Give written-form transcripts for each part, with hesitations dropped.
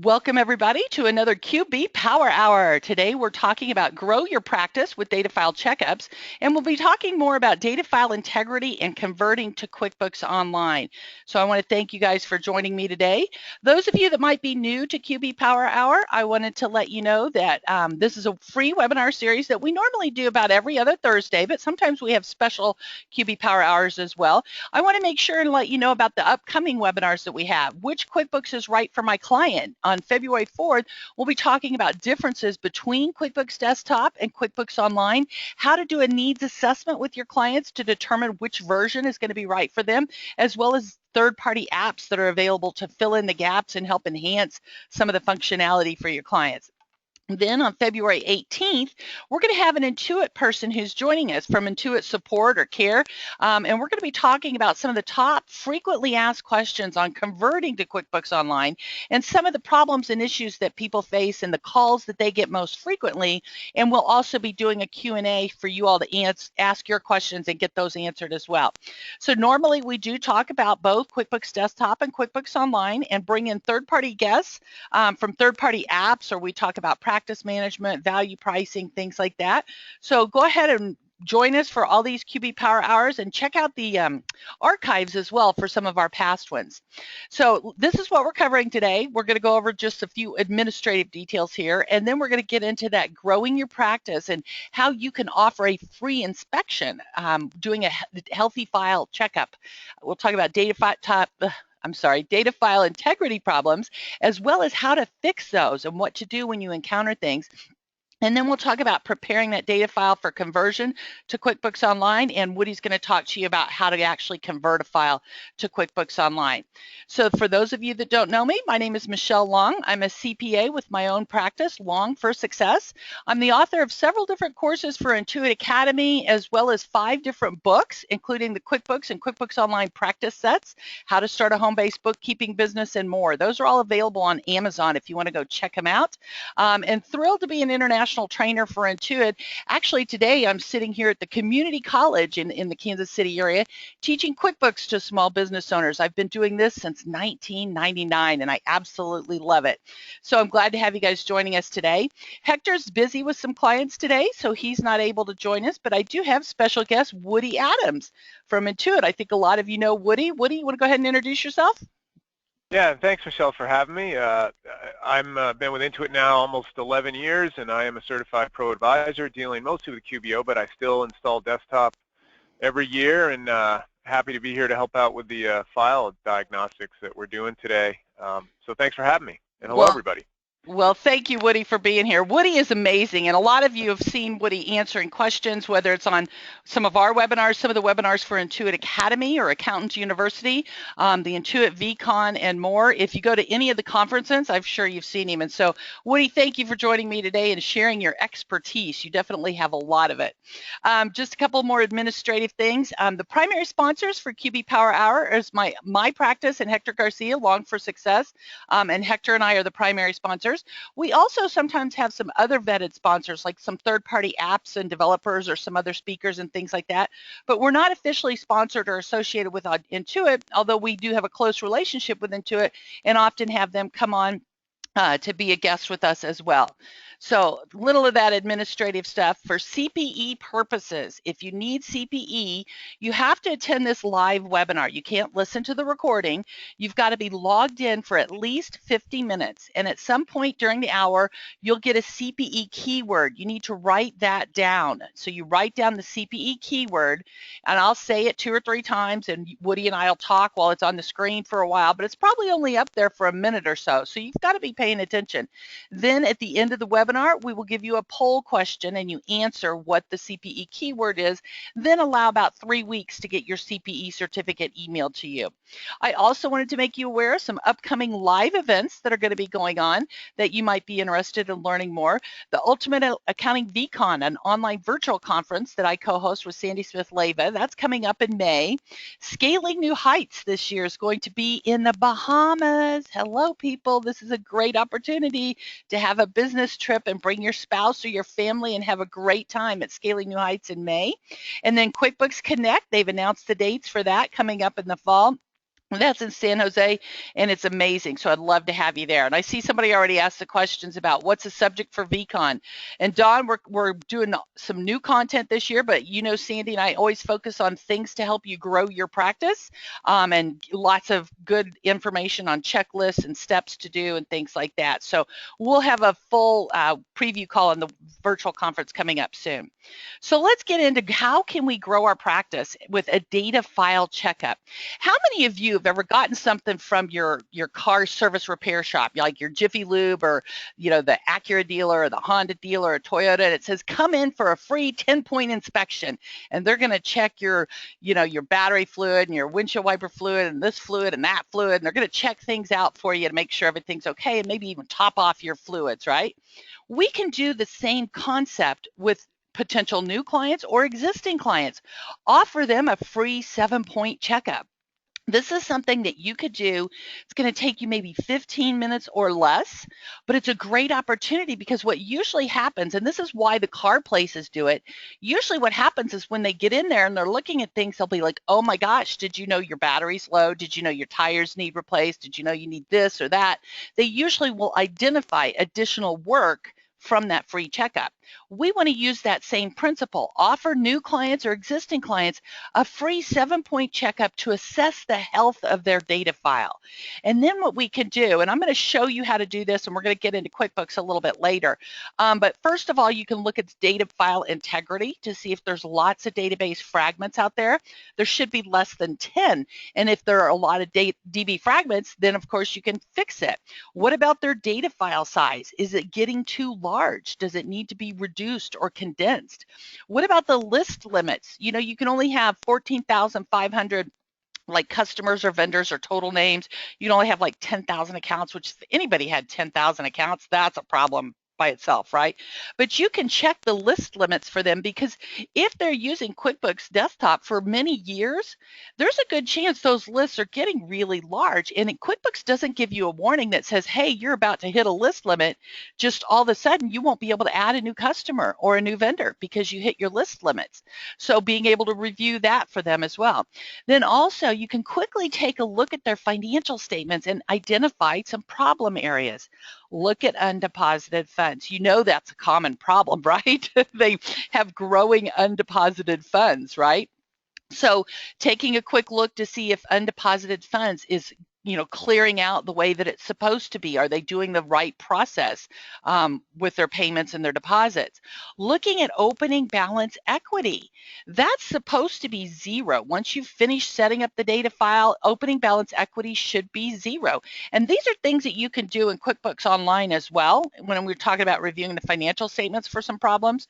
Welcome, everybody, to another QB Power Hour. Today, we're talking about grow your practice with data file checkups, and we'll be talking more about data file integrity and converting to QuickBooks Online. So I want to thank you guys for joining me today. Those of you that might be new to QB Power Hour, I wanted to let you know that this is a free webinar series that we normally do about every other Thursday, but sometimes we have special QB Power Hours as well. I want to make sure and let you know about the upcoming webinars that we have. Which QuickBooks is right for my client? On February 4th, we'll be talking about differences between QuickBooks Desktop and QuickBooks Online, how to do a needs assessment with your clients to determine which version is going to be right for them, as well as third-party apps that are available to fill in the gaps and help enhance some of the functionality for your clients. Then on February 18th, we're going to have an Intuit person who's joining us from Intuit Support or Care, and we're going to be talking about some of the top frequently asked questions on converting to QuickBooks Online and some of the problems and issues that people face and the calls that they get most frequently. And we'll also be doing a Q&A for you all to ask your questions and get those answered as well. So normally we do talk about both QuickBooks Desktop and QuickBooks Online and bring in third-party guests from third-party apps, or we talk about practice management, value pricing, things like that. So go ahead and join us for all these QB Power Hours and check out the archives as well for some of our past ones. So this is what we're covering today. We're going to go over just a few administrative details here, and then we're going to get into that growing your practice and how you can offer a free inspection doing a healthy file checkup. We'll talk about data file integrity problems, as well as how to fix those and what to do when you encounter things. And then we'll talk about preparing that data file for conversion to QuickBooks Online, and Woody's going to talk to you about how to actually convert a file to QuickBooks Online. So for those of you that don't know me, my name is Michelle Long. I'm a CPA with my own practice, Long for Success. I'm the author of several different courses for Intuit Academy, as well as 5 different books, including the QuickBooks and QuickBooks Online practice sets, how to start a home-based bookkeeping business, and more. Those are all available on Amazon if you want to go check them out. And thrilled to be an international trainer for Intuit. Actually, today I'm sitting here at the community college in the Kansas City area teaching QuickBooks to small business owners. I've been doing this since 1999 and I absolutely love it. So I'm glad to have you guys joining us today. Hector's busy with some clients today, so he's not able to join us, but I do have special guest Woody Adams from Intuit. I think a lot of you know Woody. Woody, you want to go ahead and introduce yourself? Yeah, thanks, Michelle, for having me. I'm been with Intuit now almost 11 years, and I am a certified pro advisor dealing mostly with QBO, but I still install desktop every year, and happy to be here to help out with the file diagnostics that we're doing today. So thanks for having me, and hello, everybody. Well, thank you, Woody, for being here. Woody is amazing, and a lot of you have seen Woody answering questions, whether it's on some of our webinars, some of the webinars for Intuit Academy or Accountant University, the Intuit VCon, and more. If you go to any of the conferences, I'm sure you've seen him. And so, Woody, thank you for joining me today and sharing your expertise. You definitely have a lot of it. Just a couple more administrative things. The primary sponsors for QB Power Hour is my practice and Hector Garcia, Long for Success, and Hector and I are the primary sponsors. We also sometimes have some other vetted sponsors, like some third-party apps and developers or some other speakers and things like that, but we're not officially sponsored or associated with Intuit, although we do have a close relationship with Intuit and often have them come on to be a guest with us as well. So little of that administrative stuff. For CPE purposes, if you need CPE, you have to attend this live webinar. You can't listen to the recording. You've got to be logged in for at least 50 minutes. And at some point during the hour, you'll get a CPE keyword. You need to write that down. So you write down the CPE keyword, and I'll say it 2 or 3 times, and Woody and I will talk while it's on the screen for a while, but it's probably only up there for a minute or so. So you've got to be paying attention. Then at the end of the webinar, we will give you a poll question and you answer what the CPE keyword is, then allow about 3 weeks to get your CPE certificate emailed to you. I also wanted to make you aware of some upcoming live events that are going to be going on that you might be interested in learning more. The Ultimate Accounting VCon, an online virtual conference that I co-host with Sandy Smith-Leva, that's coming up in May. Scaling New Heights this year is going to be in the Bahamas. Hello, people. This is a great opportunity to have a business trip and bring your spouse or your family and have a great time at Scaling New Heights in May. And then QuickBooks Connect, they've announced the dates for that coming up in the fall. That's in San Jose, and it's amazing. So I'd love to have you there. And I see somebody already asked the questions about what's the subject for VCon. And Don, we're doing some new content this year, but you know, Sandy and I always focus on things to help you grow your practice, and lots of good information on checklists and steps to do and things like that. So we'll have a full preview call on the virtual conference coming up soon. So let's get into how can we grow our practice with a data file checkup. How many of you have ever gotten something from your car service repair shop, like your Jiffy Lube or the Acura dealer or the Honda dealer or Toyota, and it says come in for a free 10-point inspection, and they're going to check your battery fluid and your windshield wiper fluid and this fluid and that fluid, and they're going to check things out for you to make sure everything's okay and maybe even top off your fluids, right? We can do the same concept with potential new clients or existing clients. Offer them a free 7-point checkup. This is something that you could do. It's going to take you maybe 15 minutes or less, but it's a great opportunity because what usually happens, and this is why the car places do it, usually what happens is when they get in there and they're looking at things, they'll be like, oh my gosh, did you know your battery's low? Did you know your tires need replaced? Did you know you need this or that? They usually will identify additional work from that free checkup. We want to use that same principle. Offer new clients or existing clients a free 7-point checkup to assess the health of their data file. And then what we can do, and I'm going to show you how to do this, and we're going to get into QuickBooks a little bit later. But first of all, you can look at data file integrity to see if there's lots of database fragments out there. There should be less than 10. And if there are a lot of DB fragments, then of course you can fix it. What about their data file size? Is it getting too large? Does it need to be reduced or condensed? What about the list limits? You can only have 14,500 like customers or vendors or total names. You can only have like 10,000 accounts, which if anybody had 10,000 accounts, that's a problem by itself, right? But you can check the list limits for them because if they're using QuickBooks Desktop for many years, there's a good chance those lists are getting really large. And QuickBooks doesn't give you a warning that says, hey, you're about to hit a list limit. Just all of a sudden, you won't be able to add a new customer or a new vendor because you hit your list limits. So being able to review that for them as well. Then also, you can quickly take a look at their financial statements and identify some problem areas. Look at undeposited funds. That's a common problem, right? They have growing undeposited funds, right? So taking a quick look to see if undeposited funds is clearing out the way that it's supposed to be. Are they doing the right process with their payments and their deposits? Looking at opening balance equity. That's supposed to be zero. Once you've finished setting up the data file, opening balance equity should be zero. And these are things that you can do in QuickBooks Online as well. When we're talking about reviewing the financial statements for some problems,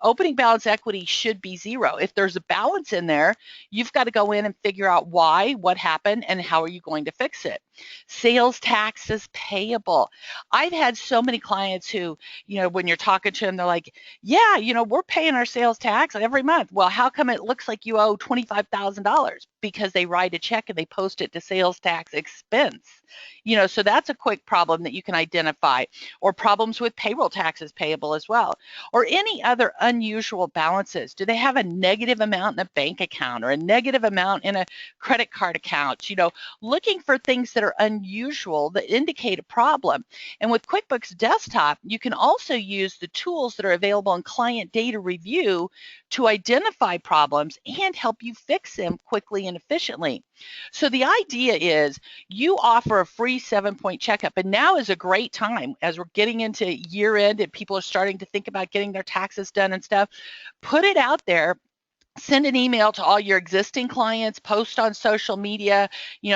opening balance equity should be zero. If there's a balance in there, you've got to go in and figure out why, what happened, and how are you going to fix it. Sales taxes payable. I've had so many clients who, when you're talking to them, they're like, yeah, we're paying our sales tax every month. Well, how come it looks like you owe $25,000? Because they write a check and they post it to sales tax expense. So that's a quick problem that you can identify, or problems with payroll taxes payable as well, or any other unusual balances. Do they have a negative amount in a bank account or a negative amount in a credit card account? Looking for things that are unusual that indicate a problem. And with QuickBooks Desktop, you can also use the tools that are available in Client Data Review to identify problems and help you fix them quickly and efficiently. So the idea is you offer a free 7-point checkup, and now is a great time as we're getting into year end and people are starting to think about getting their taxes done and stuff. Put it out there. Send an email to all your existing clients, post on social media.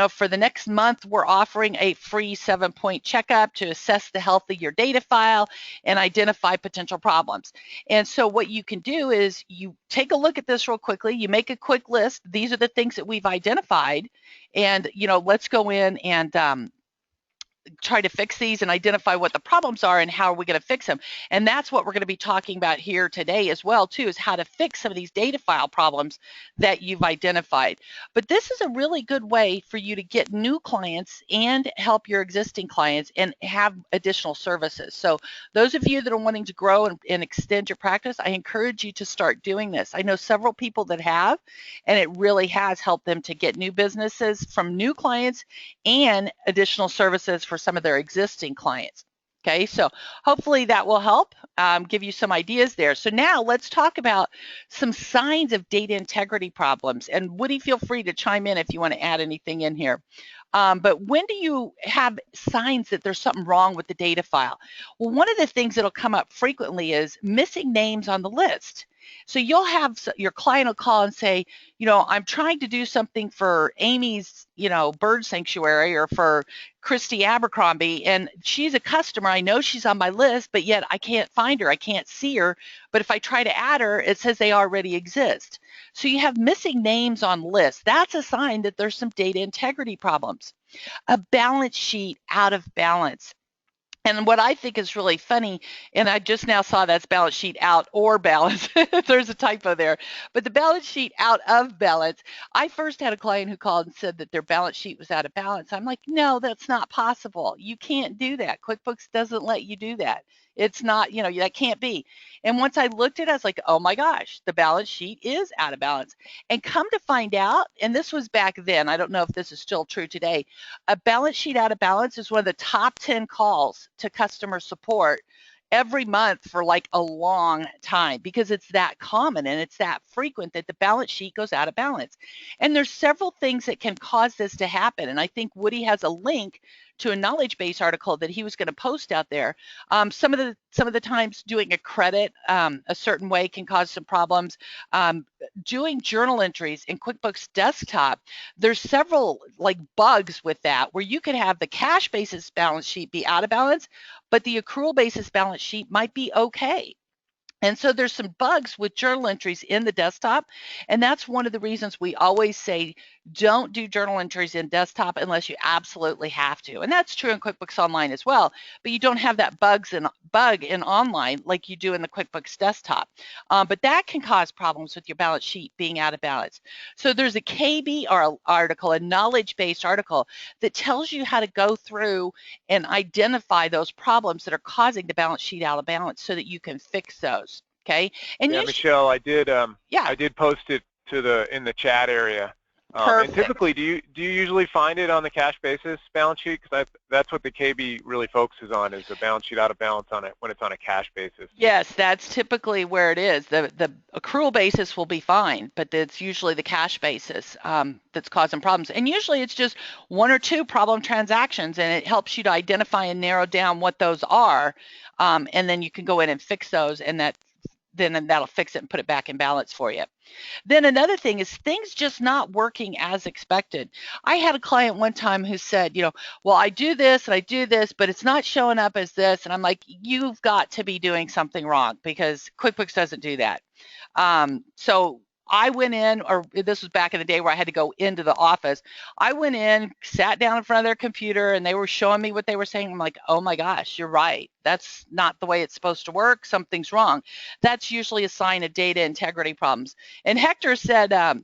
For the next month, we're offering a free 7-point checkup to assess the health of your data file and identify potential problems. And so what you can do is you take a look at this real quickly. You make a quick list. These are the things that we've identified. And, let's go in and try to fix these and identify what the problems are and how are we going to fix them. And that's what we're going to be talking about here today as well too, is how to fix some of these data file problems that you've identified. But this is a really good way for you to get new clients and help your existing clients and have additional services. So those of you that are wanting to grow and extend your practice, I encourage you to start doing this. I know several people that have, and it really has helped them to get new businesses from new clients and additional services for some of their existing clients. Okay, so hopefully that will help give you some ideas there. So now let's talk about some signs of data integrity problems. And Woody, feel free to chime in if you want to add anything in here. But when do you have signs that there's something wrong with the data file? Well, one of the things that'll come up frequently is missing names on the list. So you'll have your client will call and say, I'm trying to do something for Amy's, bird sanctuary, or for Christy Abercrombie, and she's a customer. I know she's on my list, but yet I can't find her. I can't see her. But if I try to add her, it says they already exist. So you have missing names on lists. That's a sign that there's some data integrity problems. A balance sheet out of balance. And what I think is really funny, and I just now saw that's balance sheet out or balance. There's a typo there. But the balance sheet out of balance, I first had a client who called and said that their balance sheet was out of balance. I'm like, no, that's not possible. You can't do that. QuickBooks doesn't let you do that. It's not, that can't be. And once I looked at it, I was like, oh my gosh, the balance sheet is out of balance. And come to find out, and this was back then, I don't know if this is still true today, a balance sheet out of balance is one of the top 10 calls to customer support every month for like a long time, because it's that common and it's that frequent that the balance sheet goes out of balance. And there's several things that can cause this to happen. And I think Woody has a link to a knowledge base article that he was going to post out there. Some of the times doing a credit a certain way can cause some problems. Doing journal entries in QuickBooks Desktop, there's several like bugs with that, where you could have the cash basis balance sheet be out of balance, but the accrual basis balance sheet might be okay. And so there's some bugs with journal entries in the desktop, and that's one of the reasons we always say don't do journal entries in desktop unless you absolutely have to. And that's true in QuickBooks Online as well, but you don't have that bug in online like you do in the QuickBooks Desktop. But that can cause problems with your balance sheet being out of balance. So there's a KB article, a knowledge-based article, that tells you how to go through and identify those problems that are causing the balance sheet out of balance so that you can fix those. Okay. And yeah, Michelle, I did post it in the chat area. And typically, do you usually find it on the cash basis balance sheet? Because that's what the KB really focuses on, is the balance sheet out of balance on it when it's on a cash basis. Yes, that's typically where it is. The accrual basis will be fine, but it's usually the cash basis that's causing problems. And usually it's just one or two problem transactions, and it helps you to identify and narrow down what those are, and then you can go in and fix those, and then that'll fix it and put it back in balance for you. Then another thing is things just not working as expected. I had a client one time who said, well, I do this and I do this, but it's not showing up as this. And I'm like, you've got to be doing something wrong, because QuickBooks doesn't do that. So I went in, or this was back in the day where I had to go into the office. I went in, sat down in front of their computer, and they were showing me what they were saying. I'm like, oh my gosh, you're right. That's not the way it's supposed to work. Something's wrong. That's usually a sign of data integrity problems. And Hector said that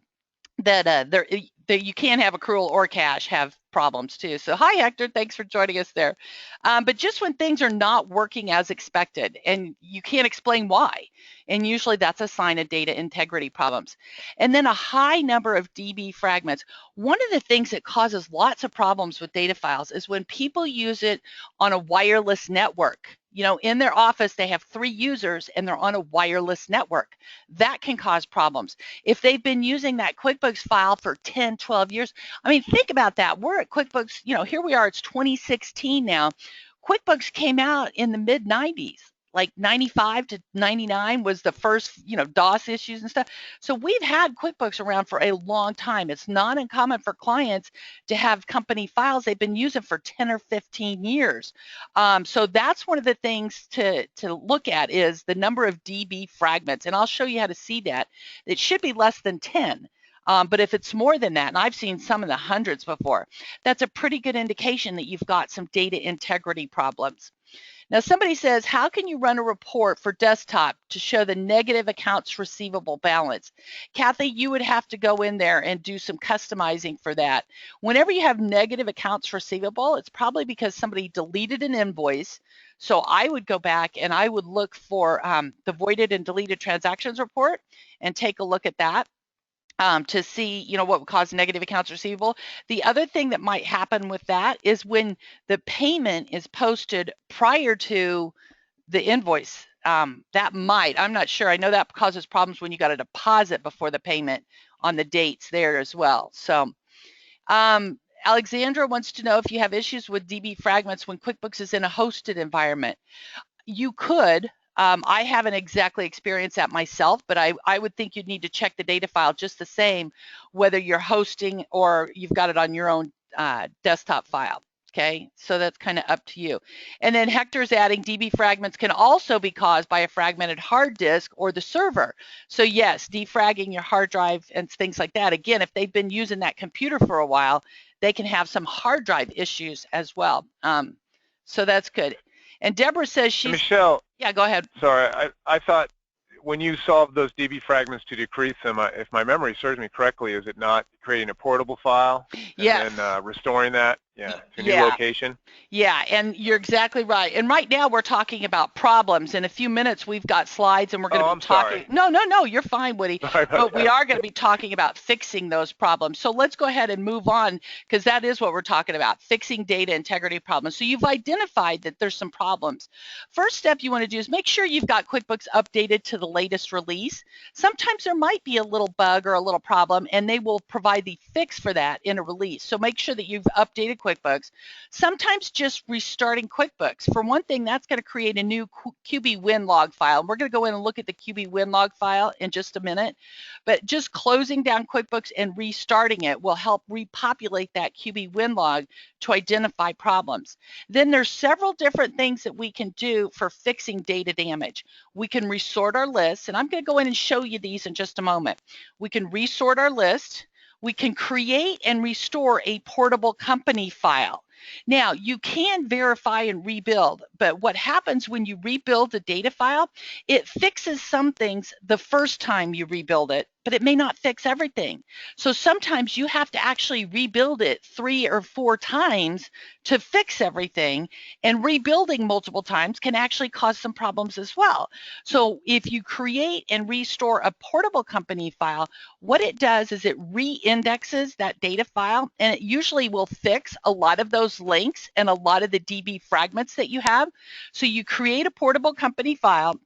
you can't have accrual or cash have problems too. So hi, Hector, thanks for joining us there. But just when things are not working as expected and you can't explain why, and usually that's a sign of data integrity problems. And then a high number of DB fragments. One of the things that causes lots of problems with data files is when people use it on a wireless network. In their office, they have 3 users and they're on a wireless network. That can cause problems. If they've been using that QuickBooks file for 10, 12 years, I mean, think about that. We're at QuickBooks, here we are, it's 2016 now. QuickBooks came out in the mid 90s. Like 95 to 99 was the first, DOS issues and stuff. So we've had QuickBooks around for a long time. It's not uncommon for clients to have company files they've been using for 10 or 15 years. So that's one of the things to look at is the number of DB fragments. And I'll show you how to see that. It should be less than 10. But if it's more than that, and I've seen some in the hundreds before, that's a pretty good indication that you've got some data integrity problems. Now, somebody says, how can you run a report for desktop to show the negative accounts receivable balance? Kathy, you would have to go in there and do some customizing for that. Whenever you have negative accounts receivable, it's probably because somebody deleted an invoice. So I would go back and I would look for the voided and deleted transactions report and take a look at that. To see, what would cause negative accounts receivable. The other thing that might happen with that is when the payment is posted prior to the invoice. That might, I'm not sure. I know that causes problems when you got a deposit before the payment on the dates there as well. So Alexandra wants to know if you have issues with DB fragments when QuickBooks is in a hosted environment. You could. I haven't exactly experienced that myself, but I would think you'd need to check the data file just the same, whether you're hosting or you've got it on your own desktop file. Okay, so that's kind of up to you. And then Hector's adding DB fragments can also be caused by a fragmented hard disk or the server. So yes, defragging your hard drive and things like that. Again, if they've been using that computer for a while, they can have some hard drive issues as well. So that's good. And Deborah says she's... Michelle. Yeah, go ahead. Sorry, I thought when you solved those DB fragments to decrease them, if my memory serves me correctly, is it not creating a portable file and then restoring that to a new location? Yeah, and you're exactly right. And right now we're talking about problems. In a few minutes we've got slides and we're going to be talking. Sorry. No, you're fine, Woody. But we are going to be talking about fixing those problems. So let's go ahead and move on, because that is what we're talking about, fixing data integrity problems. So you've identified that there's some problems. First step you want to do is make sure you've got QuickBooks updated to the latest release. Sometimes there might be a little bug or a little problem, and they will provide the fix for that in a release. So make sure that you've updated QuickBooks. Sometimes just restarting QuickBooks. For one thing, that's going to create a new QB win log file. And we're going to go in and look at the QB win log file in just a minute. But just closing down QuickBooks and restarting it will help repopulate that QB win log to identify problems. Then there's several different things that we can do for fixing data damage. We can resort our list, and I'm going to go in and show you these in just a moment. We can resort our list. We can create and restore a portable company file. Now, you can verify and rebuild, but what happens when you rebuild a data file, it fixes some things the first time you rebuild it, but it may not fix everything. So sometimes you have to actually rebuild it 3 or 4 times to fix everything, and rebuilding multiple times can actually cause some problems as well. So if you create and restore a portable company file, what it does is it re-indexes that data file, and it usually will fix a lot of those links and a lot of the DB fragments that you have. So you create a portable company file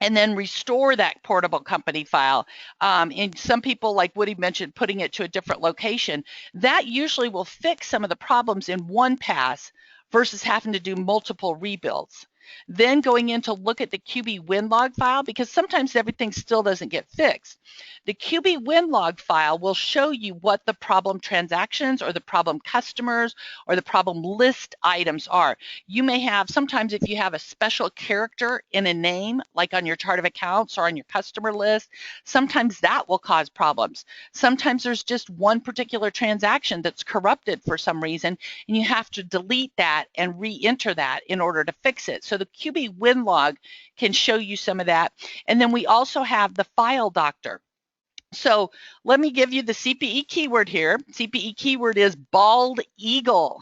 and then restore that portable company file. And some people, like Woody mentioned, putting it to a different location. That usually will fix some of the problems in one pass versus having to do multiple rebuilds. Then going in to look at the QB win log file, because sometimes everything still doesn't get fixed. The QB win log file will show you what the problem transactions or the problem customers or the problem list items are. You may have, sometimes if you have a special character in a name, like on your chart of accounts or on your customer list, sometimes that will cause problems. Sometimes there's just one particular transaction that's corrupted for some reason, and you have to delete that and re-enter that in order to fix it. So the QB win log can show you some of that. And then we also have the file doctor. So let me give you the CPE keyword here. CPE keyword is bald eagle.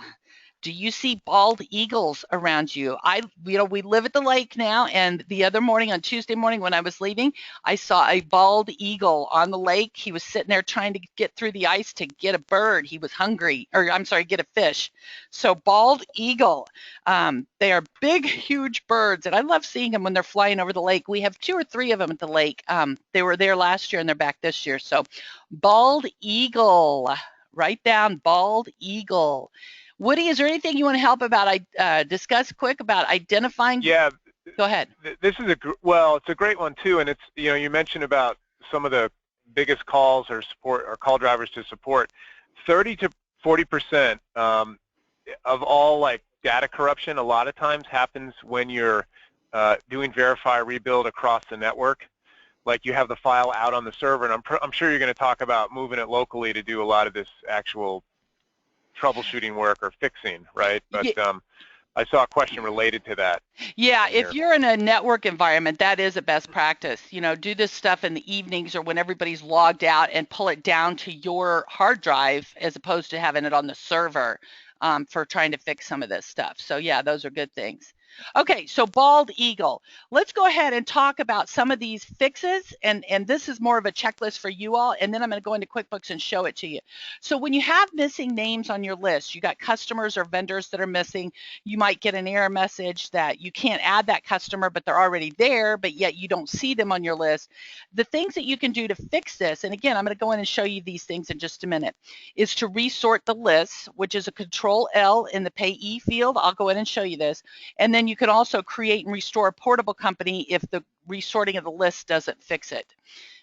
Do you see bald eagles around you? We live at the lake now, and the other morning, on Tuesday morning when I was leaving, I saw a bald eagle on the lake. He was sitting there trying to get through the ice to get a bird. He was hungry, or I'm sorry, get a fish. So bald eagle, they are big, huge birds, and I love seeing them when they're flying over the lake. We have 2 or 3 of them at the lake. They were there last year, and they're back this year. So bald eagle, write down bald eagle. Woody, is there anything you want to help about, discuss quick about identifying? Yeah. Go ahead. This is it's a great one too, and it's, you mentioned about some of the biggest calls or support or call drivers to support. 30 to 40% of all like data corruption a lot of times happens when you're doing verify rebuild across the network. like you have the file out on the server, and I'm sure you're going to talk about moving it locally to do a lot of this actual troubleshooting work or fixing, right? But I saw a question related to that. Yeah, if you're in a network environment, that is a best practice. You know, do this stuff in the evenings or when everybody's logged out and pull it down to your hard drive as opposed to having it on the server for trying to fix some of this stuff. So yeah, those are good things. Okay, so bald eagle. Let's go ahead and talk about some of these fixes, and this is more of a checklist for you all, and then I'm going to go into QuickBooks and show it to you. So when you have missing names on your list, you got customers or vendors that are missing, you might get an error message that you can't add that customer, but they're already there, but yet you don't see them on your list. The things that you can do to fix this, and again, I'm going to go in and show you these things in just a minute, is to resort the lists, which is a Control-L in the Payee field. I'll go in and show you this. And then you can also create and restore a portable company if the resorting of the list doesn't fix it.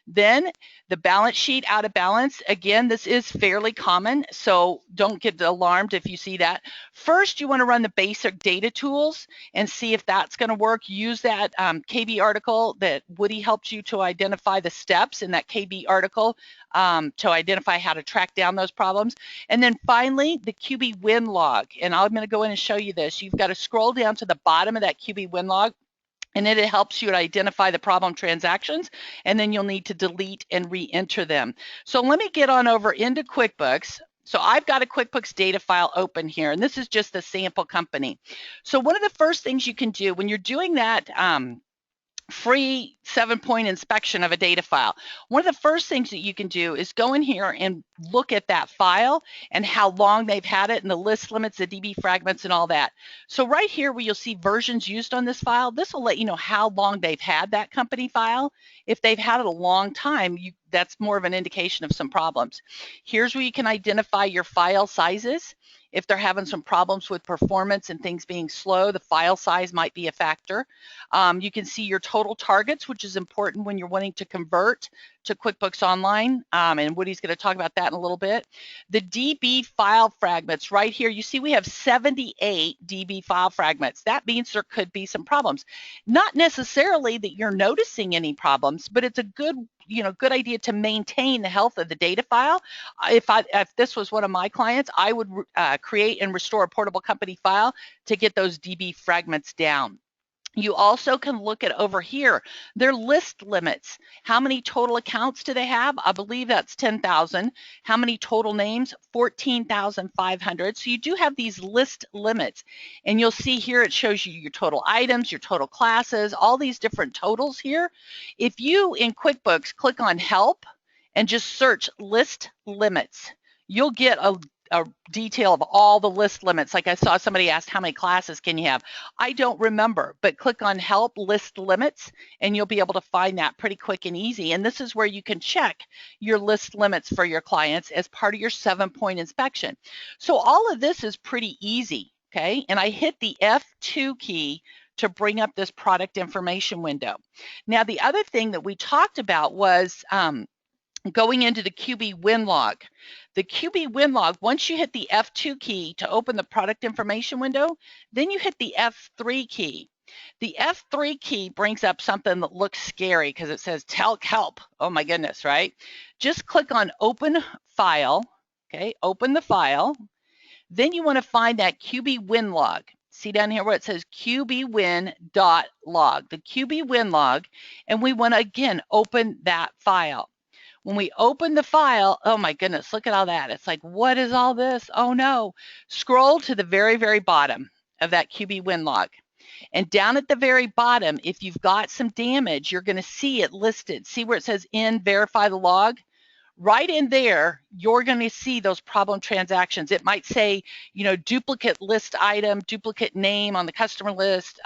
Then the balance sheet out of balance, again, this is fairly common, so don't get alarmed if you see that. First, you want to run the basic data tools and see if that's going to work. Use that KB article that Woody helped you to identify the steps in that KB article to identify how to track down those problems. And then finally, the QB win log, and I'm going to go in and show you this. You've got to scroll down to the bottom of that QB win log, and it helps you to identify the problem transactions, and then you'll need to delete and re-enter them. So let me get on over into QuickBooks. So I've got a QuickBooks data file open here, and this is just a sample company. So one of the first things you can do when you're doing that free 7-point inspection of a data file, one of the first things that you can do is go in here and look at that file and how long they've had it and the list limits, the DB fragments, and all that. So right here where you'll see versions used on this file, this will let you know how long they've had that company file. If they've had it a long time, that's more of an indication of some problems. Here's where you can identify your file sizes. If they're having some problems with performance and things being slow, the file size might be a factor. You can see your total targets, which is important when you're wanting to convert to QuickBooks Online, and Woody's going to talk about that in a little bit. The DB file fragments right here, you see we have 78 DB file fragments. That means there could be some problems. Not necessarily that you're noticing any problems, but it's a good idea to maintain the health of the data file. If this was one of my clients, I would create and restore a portable company file to get those DB fragments down. You also can look at over here, their list limits. How many total accounts do they have? I believe that's 10,000. How many total names? 14,500. So you do have these list limits. And you'll see here it shows you your total items, your total classes, all these different totals here. If you in QuickBooks click on Help and just search List Limits, you'll get a detail of all the list limits. Like I saw somebody asked, how many classes can you have? I don't remember, but click on Help List Limits and you'll be able to find that pretty quick and easy. And this is where you can check your list limits for your clients as part of your 7-point inspection. So all of this is pretty easy, okay? And I hit the F2 key to bring up this product information window. Now, the other thing that we talked about was going into the QB win log. The QB win log, once you hit the F2 key to open the product information window, then you hit the F3 key. The F3 key brings up something that looks scary because it says Telc Help. Oh my goodness, right? Just click on Open File, okay? Open the file. Then you want to find that QB win log. See down here where it says qbwin.log, the QB win log, and we want to again open that file. When we open the file, oh my goodness, look at all that. It's like, what is all this? Oh no. Scroll to the very, very bottom of that QB win log. And down at the very bottom, if you've got some damage, you're going to see it listed. See where it says in verify the log? Right in there, you're going to see those problem transactions. It might say, duplicate list item, duplicate name on the customer list,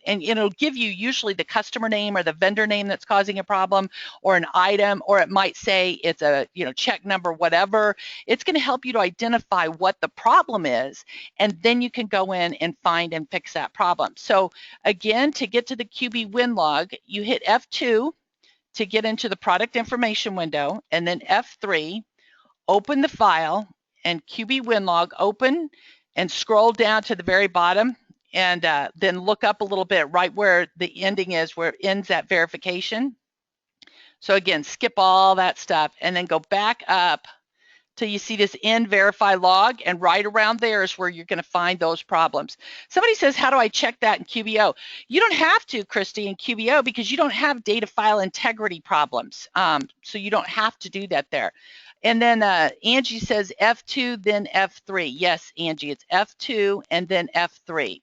and it'll give you usually the customer name or the vendor name that's causing a problem, or an item, or it might say it's a check number, whatever. It's going to help you to identify what the problem is, and then you can go in and find and fix that problem. So again, to get to the QB win log, you hit F2 to get into the product information window, and then F3, open the file, and QB win log, open, and scroll down to the very bottom, and then look up a little bit right where the ending is, where it ends that verification. So again, skip all that stuff and then go back up till you see this end verify log, and right around there is where you're going to find those problems. Somebody says, how do I check that in QBO? You don't have to, Christy, in QBO because you don't have data file integrity problems. So you don't have to do that there. And then Angie says F2, then F3. Yes, Angie, it's F2 and then F3.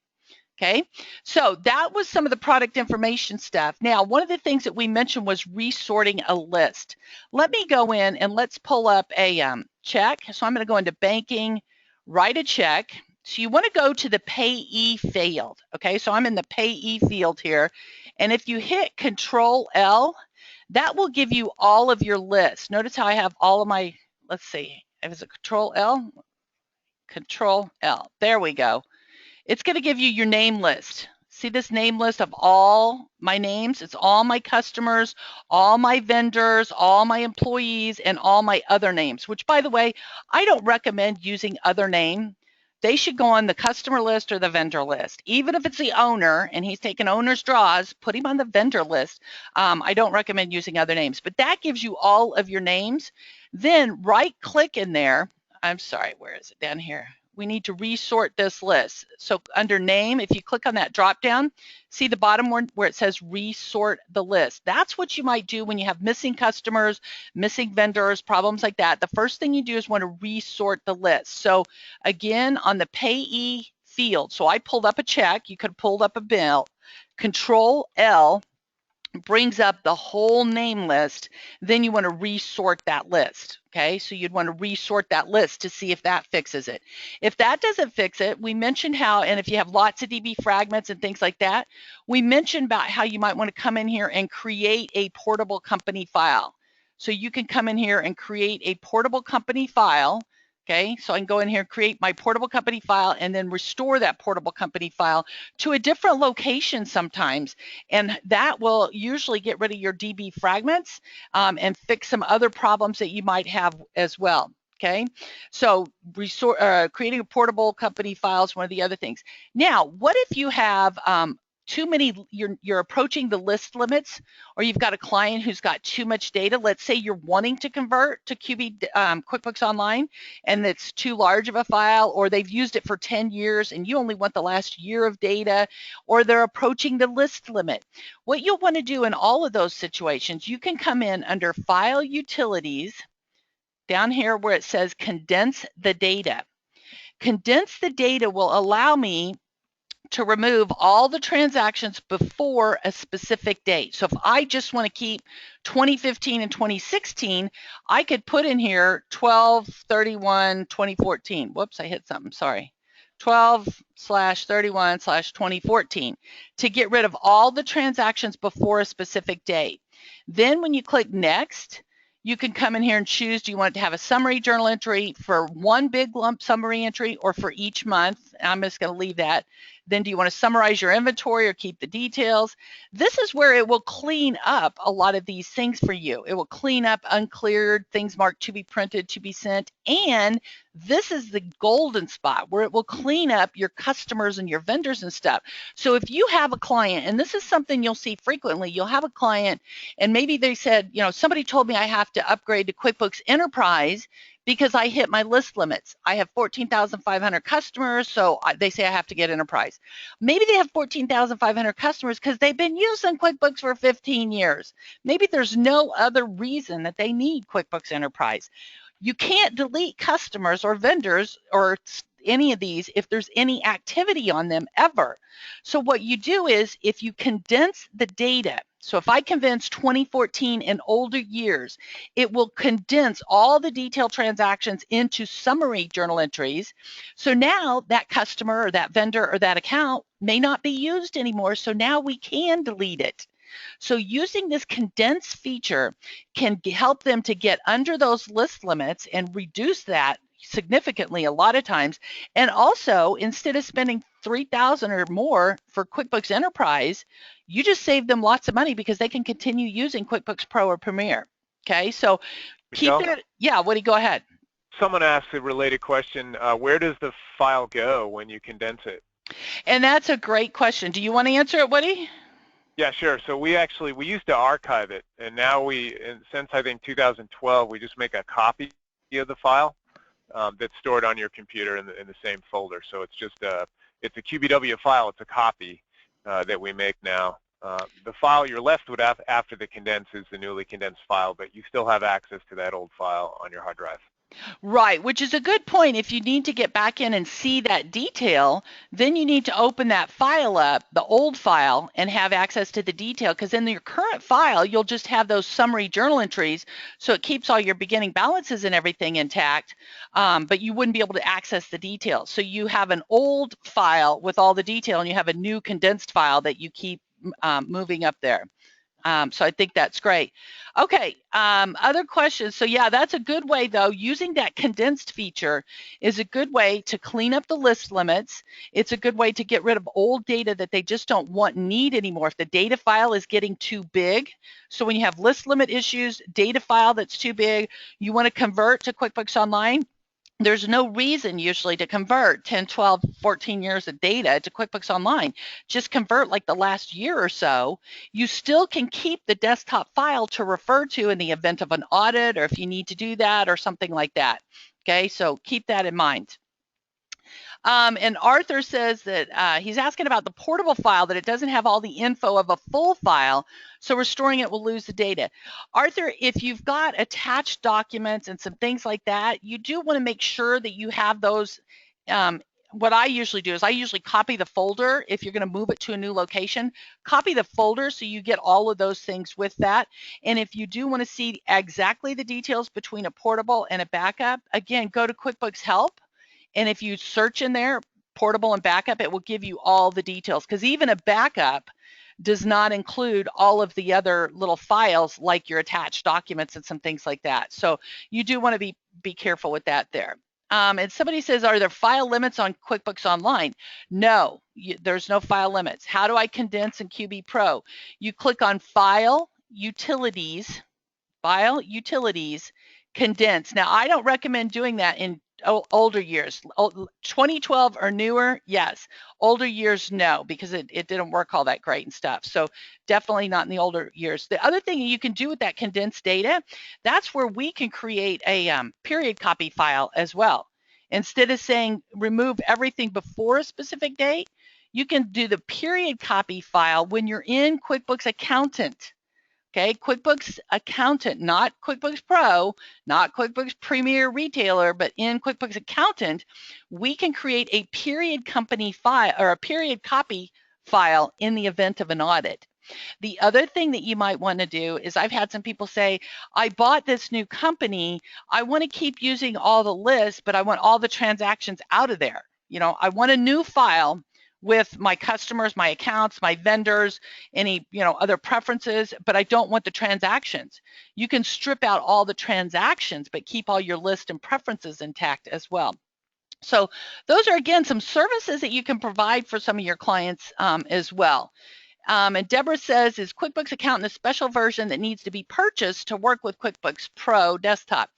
Okay, so that was some of the product information stuff. Now, one of the things that we mentioned was resorting a list. Let me go in and let's pull up a check. So I'm going to go into banking, write a check. So you want to go to the payee field. Okay, so I'm in the payee field here. And if you hit Control L, that will give you all of your lists. Notice how I have all of my, let's see, is it Control L? Control L. There we go. It's going to give you your name list. See this name list of all my names? It's all my customers, all my vendors, all my employees, and all my other names, which, by the way, I don't recommend using other name. They should go on the customer list or the vendor list. Even if it's the owner and he's taking owner's draws, put him on the vendor list. I don't recommend using other names, but that gives you all of your names. Then right-click in there. I'm sorry, where is it? Down here. We need to resort this list. So under name, if you click on that drop down, see the bottom one where it says resort the list. That's what you might do when you have missing customers, missing vendors, problems like that. The first thing you do is want to resort the list. So again, on the payee field, so I pulled up a check, you could have pulled up a bill, Control L brings up the whole name list, then you want to resort that list. Okay, so you'd want to resort that list to see if that fixes it. If that doesn't fix it, we mentioned how, and if you have lots of DB fragments and things like that, we mentioned about how you might want to come in here and create a portable company file. So you can come in here and create a portable company file. Okay, so I can go in here and create my portable company file and then restore that portable company file to a different location sometimes. And that will usually get rid of your DB fragments and fix some other problems that you might have as well. Okay, so creating a portable company file is one of the other things. Now, what if you have too many, you're approaching the list limits, or you've got a client who's got too much data. Let's say you're wanting to convert to QuickBooks Online and it's too large of a file, or they've used it for 10 years and you only want the last year of data, or they're approaching the list limit. What you'll want to do in all of those situations, you can come in under File Utilities, down here where it says Condense the Data. Condense the data will allow me to remove all the transactions before a specific date. So if I just want to keep 2015 and 2016, I could put in here 12/31/2014. Whoops, I hit something, sorry. 12/31/2014 to get rid of all the transactions before a specific date. Then when you click next, you can come in here and choose, do you want it to have a summary journal entry for one big lump summary entry or for each month? I'm just going to leave that. Then do you want to summarize your inventory or keep the details? This is where it will clean up a lot of these things for you. It will clean up uncleared, things marked to be printed, to be sent, and this is the golden spot where it will clean up your customers and your vendors and stuff. So if you have a client, and this is something you'll see frequently, you'll have a client and maybe they said, you know, somebody told me I have to upgrade to QuickBooks Enterprise because I hit my list limits. I have 14,500 customers, so they say I have to get Enterprise. Maybe they have 14,500 customers because they've been using QuickBooks for 15 years. Maybe there's no other reason that they need QuickBooks Enterprise. You can't delete customers or vendors or any of these if there's any activity on them ever. So what you do is if you condense the data, so if I condense 2014 and older years, it will condense all the detailed transactions into summary journal entries. So now that customer or that vendor or that account may not be used anymore. So now we can delete it. So using this condense feature can help them to get under those list limits and reduce that significantly a lot of times. And also, instead of spending $3,000 or more for QuickBooks Enterprise, you just save them lots of money because they can continue using QuickBooks Pro or Premier. Okay, so keep that. Yeah, Woody, go ahead. Someone asked a related question. Where does the file go when you condense it? And that's a great question. Do you want to answer it, Woody? Yeah, sure. So we used to archive it, and now since I think 2012, we just make a copy of the file that's stored on your computer in the same folder. So it's just it's a QBW file. It's a copy that we make now. The file you're left with after the condense is the newly condensed file, but you still have access to that old file on your hard drive. Right, which is a good point. If you need to get back in and see that detail, then you need to open that file up, the old file, and have access to the detail, because in your current file, you'll just have those summary journal entries, so it keeps all your beginning balances and everything intact, but you wouldn't be able to access the detail. So you have an old file with all the detail, and you have a new condensed file that you keep moving up there. So I think that's great. Okay, other questions. So yeah, that's a good way though. Using that condensed feature is a good way to clean up the list limits. It's a good way to get rid of old data that they just don't need anymore. If the data file is getting too big, so when you have list limit issues, data file that's too big, you want to convert to QuickBooks Online. There's no reason usually to convert 10, 12, 14 years of data to QuickBooks Online. Just convert like the last year or so. You still can keep the desktop file to refer to in the event of an audit, or if you need to do that or something like that. Okay, so keep that in mind. And Arthur says that he's asking about the portable file, that it doesn't have all the info of a full file, so restoring it will lose the data. Arthur, if you've got attached documents and some things like that, you do want to make sure that you have those. What I usually do is I usually copy the folder. If you're going to move it to a new location, copy the folder so you get all of those things with that. And if you do want to see exactly the details between a portable and a backup, again, go to QuickBooks Help. And if you search in there, portable and backup, it will give you all the details, because even a backup does not include all of the other little files like your attached documents and some things like that. So you do want to be careful with that there. And somebody says, are there file limits on QuickBooks Online? No, there's no file limits. How do I condense in QB Pro? You click on File, Utilities, Condense. Now, I don't recommend doing that in older years. 2012 or newer, yes. Older years, no, because it didn't work all that great and stuff. So definitely not in the older years. The other thing you can do with that condensed data, that's where we can create a period copy file as well. Instead of saying remove everything before a specific date, you can do the period copy file when you're in QuickBooks Accountant. Okay, QuickBooks Accountant, not QuickBooks Pro, not QuickBooks Premier Retailer, but in QuickBooks Accountant, we can create a period company file or a period copy file in the event of an audit. The other thing that you might want to do is, I've had some people say, I bought this new company, I want to keep using all the lists, but I want all the transactions out of there. You know, I want a new file with my customers, my accounts, my vendors, any other preferences, but I don't want the transactions. You can strip out all the transactions, but keep all your list and preferences intact as well. So those are, again, some services that you can provide for some of your clients as well. And Deborah says, is QuickBooks Accountant a special version that needs to be purchased to work with QuickBooks Pro Desktop?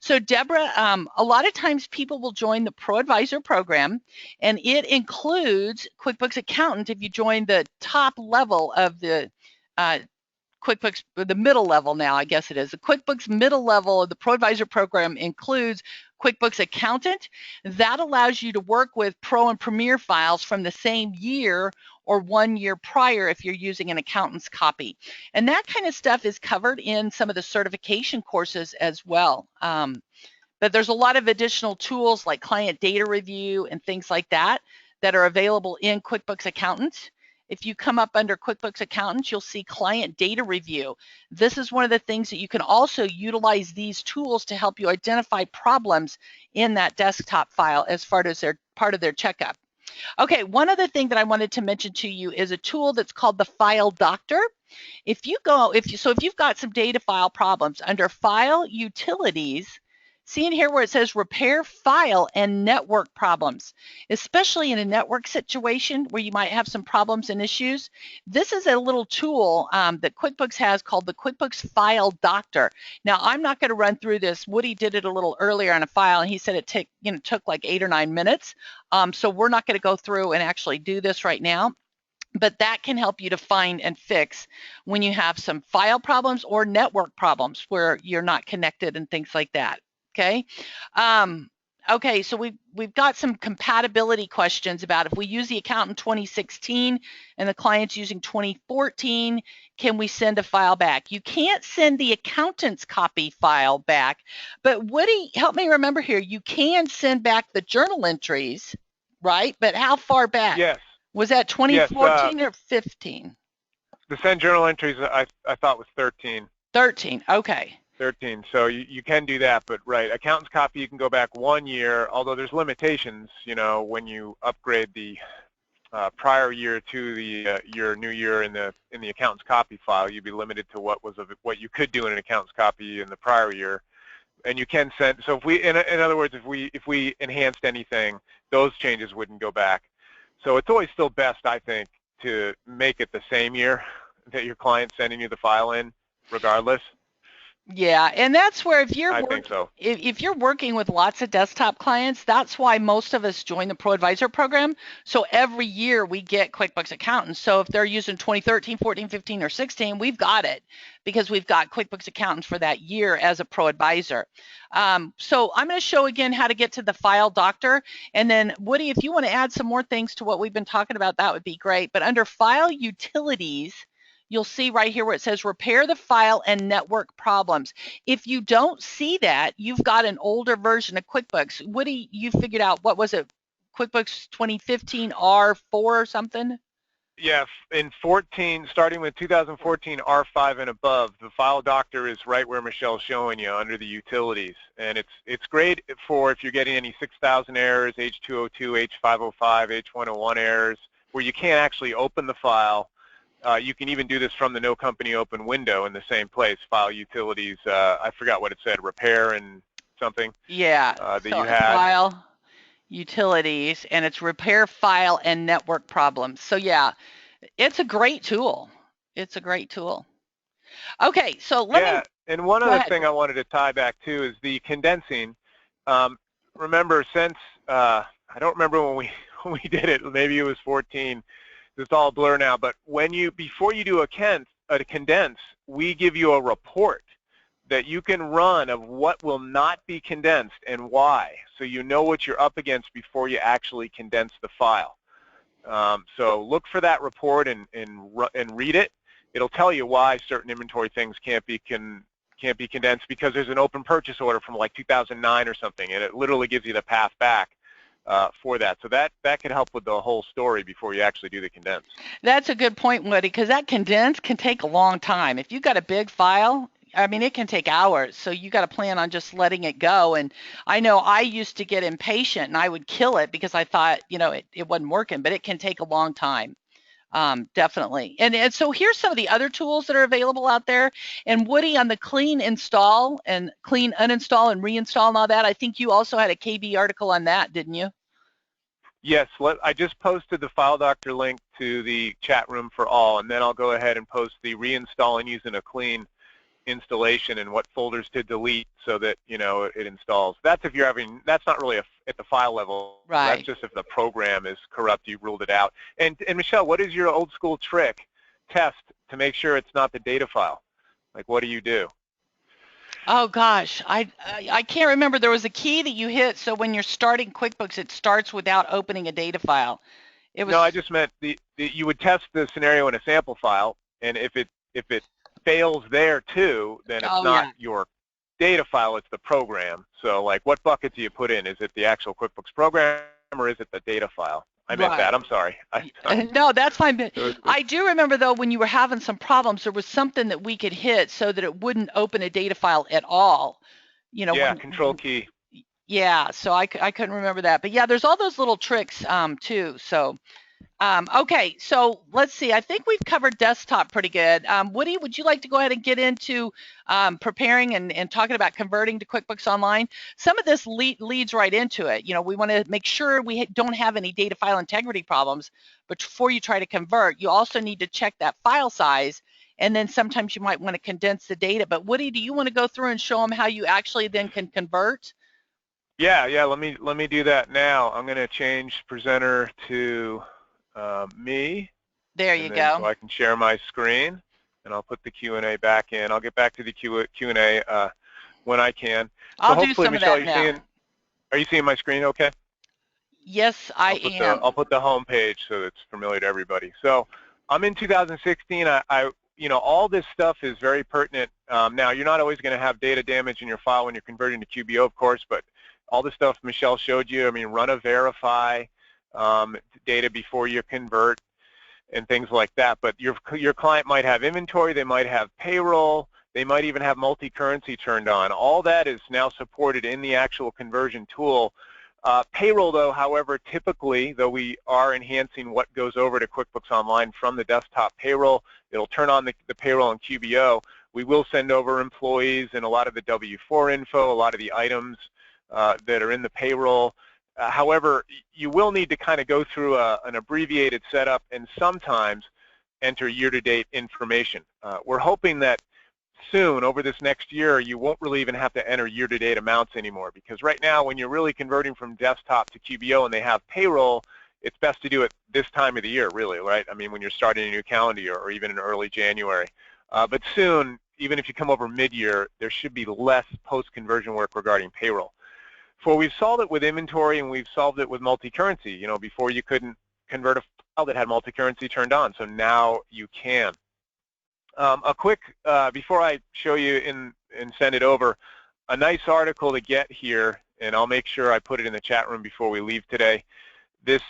So Deborah, a lot of times people will join the Pro Advisor program, and it includes QuickBooks Accountant if you join the top level of the QuickBooks, the middle level now, I guess it is. The QuickBooks middle level of the Pro Advisor program includes QuickBooks Accountant. That allows you to work with Pro and Premier files from the same year or 1 year prior if you're using an accountant's copy. And that kind of stuff is covered in some of the certification courses as well. But there's a lot of additional tools like client data review and things like that that are available in QuickBooks Accountant. If you come up under QuickBooks Accountant, you'll see client data review. This is one of the things that you can also utilize these tools to help you identify problems in that desktop file as far as part of their checkup. Okay, one other thing that I wanted to mention to you is a tool that's called the File Doctor. If you've got some data file problems, under File Utilities, see in here where it says Repair File and Network Problems, especially in a network situation where you might have some problems and issues. This is a little tool that QuickBooks has called the QuickBooks File Doctor. Now, I'm not going to run through this. Woody did it a little earlier on a file, and he said it took like 8 or 9 minutes. So we're not going to go through and actually do this right now. but that can help you to find and fix when you have some file problems or network problems where you're not connected and things like that. Okay. Okay, so we've got some compatibility questions about if we use the account in 2016 and the client's using 2014, can we send a file back? You can't send the accountant's copy file back, but Woody, help me remember here, you can send back the journal entries, right? But how far back? Yes. Was that Yes. 2014 or 15? The send journal entries I thought was 13. 13, okay. 13. So you can do that, but right, accountant's copy you can go back 1 year, although there's limitations, you know, when you upgrade the prior year to the your new year in the accountant's copy file, you'd be limited to what you could do in an accountant's copy in the prior year. And you can send, so if we, in other words, if we enhanced anything, those changes wouldn't go back. So it's always still best, I think, to make it the same year that your client's sending you the file in, regardless. Yeah, and that's where if you're I think so. if you're working with lots of desktop clients, that's why most of us join the Pro Advisor program. So every year we get QuickBooks Accountants. So if they're using 2013, 14, 15, or 16, we've got it because we've got QuickBooks Accountants for that year as a Pro Advisor. So I'm going to show again how to get to the File Doctor. And then Woody, if you want to add some more things to what we've been talking about, that would be great. But under File Utilities, you'll see right here where it says repair the file and network problems. If you don't see that, you've got an older version of QuickBooks. Woody, you figured out, what was it? QuickBooks 2015 R4 or something? Yeah, in 14, starting with 2014 R5 and above, the File Doctor is right where Michelle's showing you under the utilities, and it's great for if you're getting any 6000 errors, H202, H505, H101 errors, where you can't actually open the file. You can even do this from the No Company Open window in the same place, File Utilities. I forgot what it said, repair and something. Yeah, That so you had. File Utilities, and it's repair file and network problems. So yeah, it's a great tool. It's a great tool. Okay, so let me and one go other ahead. thing I wanted to tie back to is the condensing. Remember, since I don't remember when we when we did it, maybe it was 14. It's all a blur now. But before you do a condense, we give you a report that you can run of what will not be condensed and why, so you know what you're up against before you actually condense the file. So look for that report and read it. It'll tell you why certain inventory things can't be condensed, because there's an open purchase order from like 2009 or something, and it literally gives you the path back for that. So that could help with the whole story before you actually do the condense. That's a good point, Woody, because that condense can take a long time. If you've got a big file, I mean, it can take hours. So you got to plan on just letting it go. And I know I used to get impatient and I would kill it because I thought, you know, it wasn't working, but it can take a long time. Definitely. And so here's some of the other tools that are available out there. And Woody, on the clean install and clean uninstall and reinstall and all that, I think you also had a KB article on that, didn't you? Yes, I just posted the File Doctor link to the chat room for all, and then I'll go ahead and post the reinstalling using a clean installation and what folders to delete so that, you know, it installs. That's if you're having, that's not really at the file level. Right. That's just if the program is corrupt, you've ruled it out. And Michelle, what is your old school test to make sure it's not the data file? Like, what do you do? Oh gosh, I can't remember. There was a key that you hit, so when you're starting QuickBooks, it starts without opening a data file. It was. No, I just meant you would test the scenario in a sample file, and if it fails there too, then it's not your data file, it's the program. So like, what bucket do you put in? Is it the actual QuickBooks program or is it the data file? I meant that. I'm sorry. No, that's fine. I do remember, though, when you were having some problems, there was something that we could hit so that it wouldn't open a data file at all. You know. Yeah, control key. Yeah, so I couldn't remember that. But yeah, there's all those little tricks too. So okay, so let's see. I think we've covered desktop pretty good. Woody, would you like to go ahead and get into preparing and talking about converting to QuickBooks Online? Some of this leads right into it. You know, we want to make sure we don't have any data file integrity problems, but before you try to convert, you also need to check that file size, and then sometimes you might want to condense the data. But Woody, do you want to go through and show them how you actually then can convert? Yeah, let me do that now. I'm going to change presenter to me. There you and then so go. I can share my screen, and I'll put the Q&A back in. I'll get back to the Q&A when I can. So I'll do hopefully, some of Michelle, that now. are you seeing my screen okay? Yes, I am. I'll put the home page so it's familiar to everybody. So I'm in 2016. All this stuff is very pertinent. Now, you're not always going to have data damage in your file when you're converting to QBO, of course, but all the stuff Michelle showed you, I mean, run a verify data before you convert and things like that. But your client might have inventory, they might have payroll, they might even have multi-currency turned on. All that is now supported in the actual conversion tool. Payroll, though, however, typically, though we are enhancing what goes over to QuickBooks Online from the desktop payroll, it'll turn on the payroll in QBO. We will send over employees and a lot of the W-4 info, a lot of the items that are in the payroll. However, you will need to kind of go through an abbreviated setup and sometimes enter year-to-date information. We're hoping that soon, over this next year, you won't really even have to enter year-to-date amounts anymore, because right now, when you're really converting from desktop to QBO and they have payroll, it's best to do it this time of the year, really, right? I mean, when you're starting a new calendar year or even in early January. But soon, even if you come over mid-year, there should be less post-conversion work regarding payroll. For we've solved it with inventory and we've solved it with multi-currency. You know, before you couldn't convert a file that had multi-currency turned on, so now you can. A quick, before I show you and send it over, a nice article to get here, and I'll make sure I put it in the chat room before we leave today. This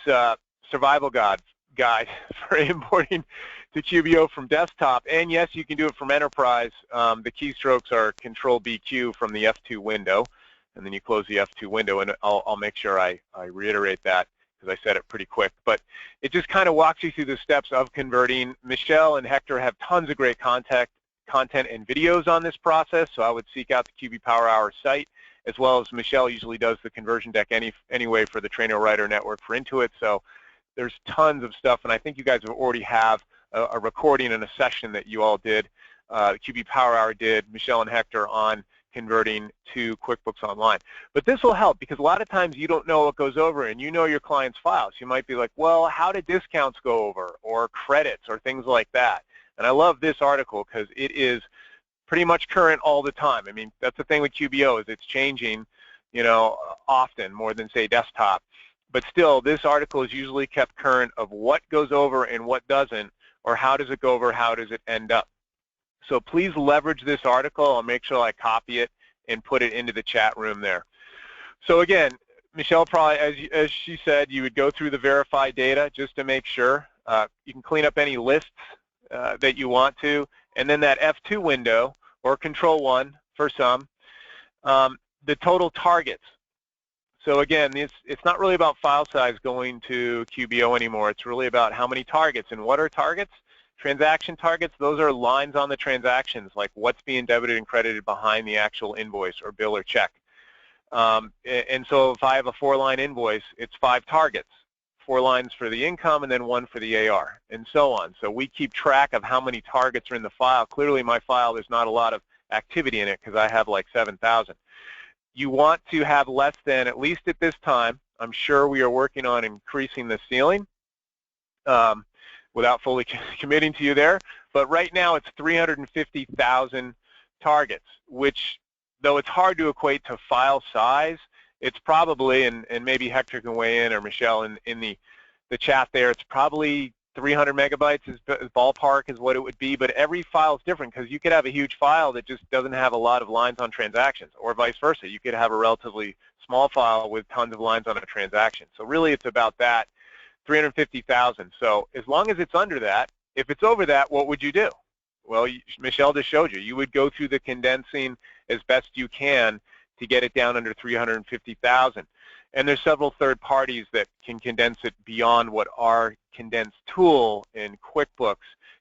survival guide for importing to QBO from desktop, and yes, you can do it from enterprise. The keystrokes are Control-BQ from the F2 window, and then you close the F2 window, and I'll make sure I reiterate that, because I said it pretty quick. But it just kind of walks you through the steps of converting. Michelle and Hector have tons of great content and videos on this process, so I would seek out the QB Power Hour site, as well as Michelle usually does the conversion deck anyway for the Trainer Writer Network for Intuit. So there's tons of stuff, and I think you guys already have a recording and a session that you all did, QB Power Hour did, Michelle and Hector, on converting to QuickBooks Online. But this will help, because a lot of times you don't know what goes over, and you know your client's files. You might be like, well, how did discounts go over, or credits, or things like that? And I love this article because it is pretty much current all the time. I mean, that's the thing with QBO, is it's changing, you know, often, more than, say, desktop. But still, this article is usually kept current of what goes over and what doesn't, or how does it go over, how does it end up. So please leverage this article. I'll make sure I copy it and put it into the chat room there. So again, Michelle, probably, as she said, you would go through the verified data just to make sure. You can clean up any lists that you want to, and then that F2 window, or Control-1 for some, the total targets. So again, it's not really about file size going to QBO anymore. It's really about how many targets. And what are targets? Transaction targets, those are lines on the transactions, like what's being debited and credited behind the actual invoice or bill or check. And so if I have a 4-line invoice, it's 5 targets, 4 lines for the income and then 1 for the AR, and so on. So we keep track of how many targets are in the file. Clearly my file, there's not a lot of activity in it because I have like 7,000. You want to have less than, at least at this time, I'm sure we are working on increasing the ceiling, without fully committing to you there, but right now it's 350,000 targets, which, though it's hard to equate to file size, it's probably, and maybe Hector can weigh in, or Michelle in the chat there, it's probably 300 megabytes is ballpark is what it would be, but every file is different, because you could have a huge file that just doesn't have a lot of lines on transactions, or vice versa. You could have a relatively small file with tons of lines on a transaction. So really it's about that. 350,000. So as long as it's under that, if it's over that, what would you do? Well, Michelle just showed you. You would go through the condensing as best you can to get it down under 350,000. And there's several third parties that can condense it beyond what our condensed tool in QuickBooks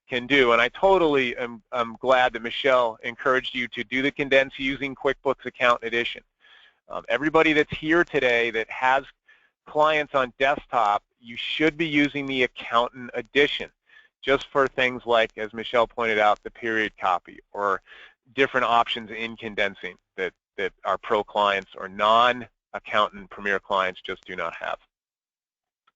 can do. And I totally am glad that Michelle encouraged you to do the condense using QuickBooks Accountant Edition. Everybody that's here today that has clients on desktop, you should be using the Accountant Edition, just for things like, as Michelle pointed out, the period copy, or different options in condensing that our pro clients or non-accountant Premier clients just do not have.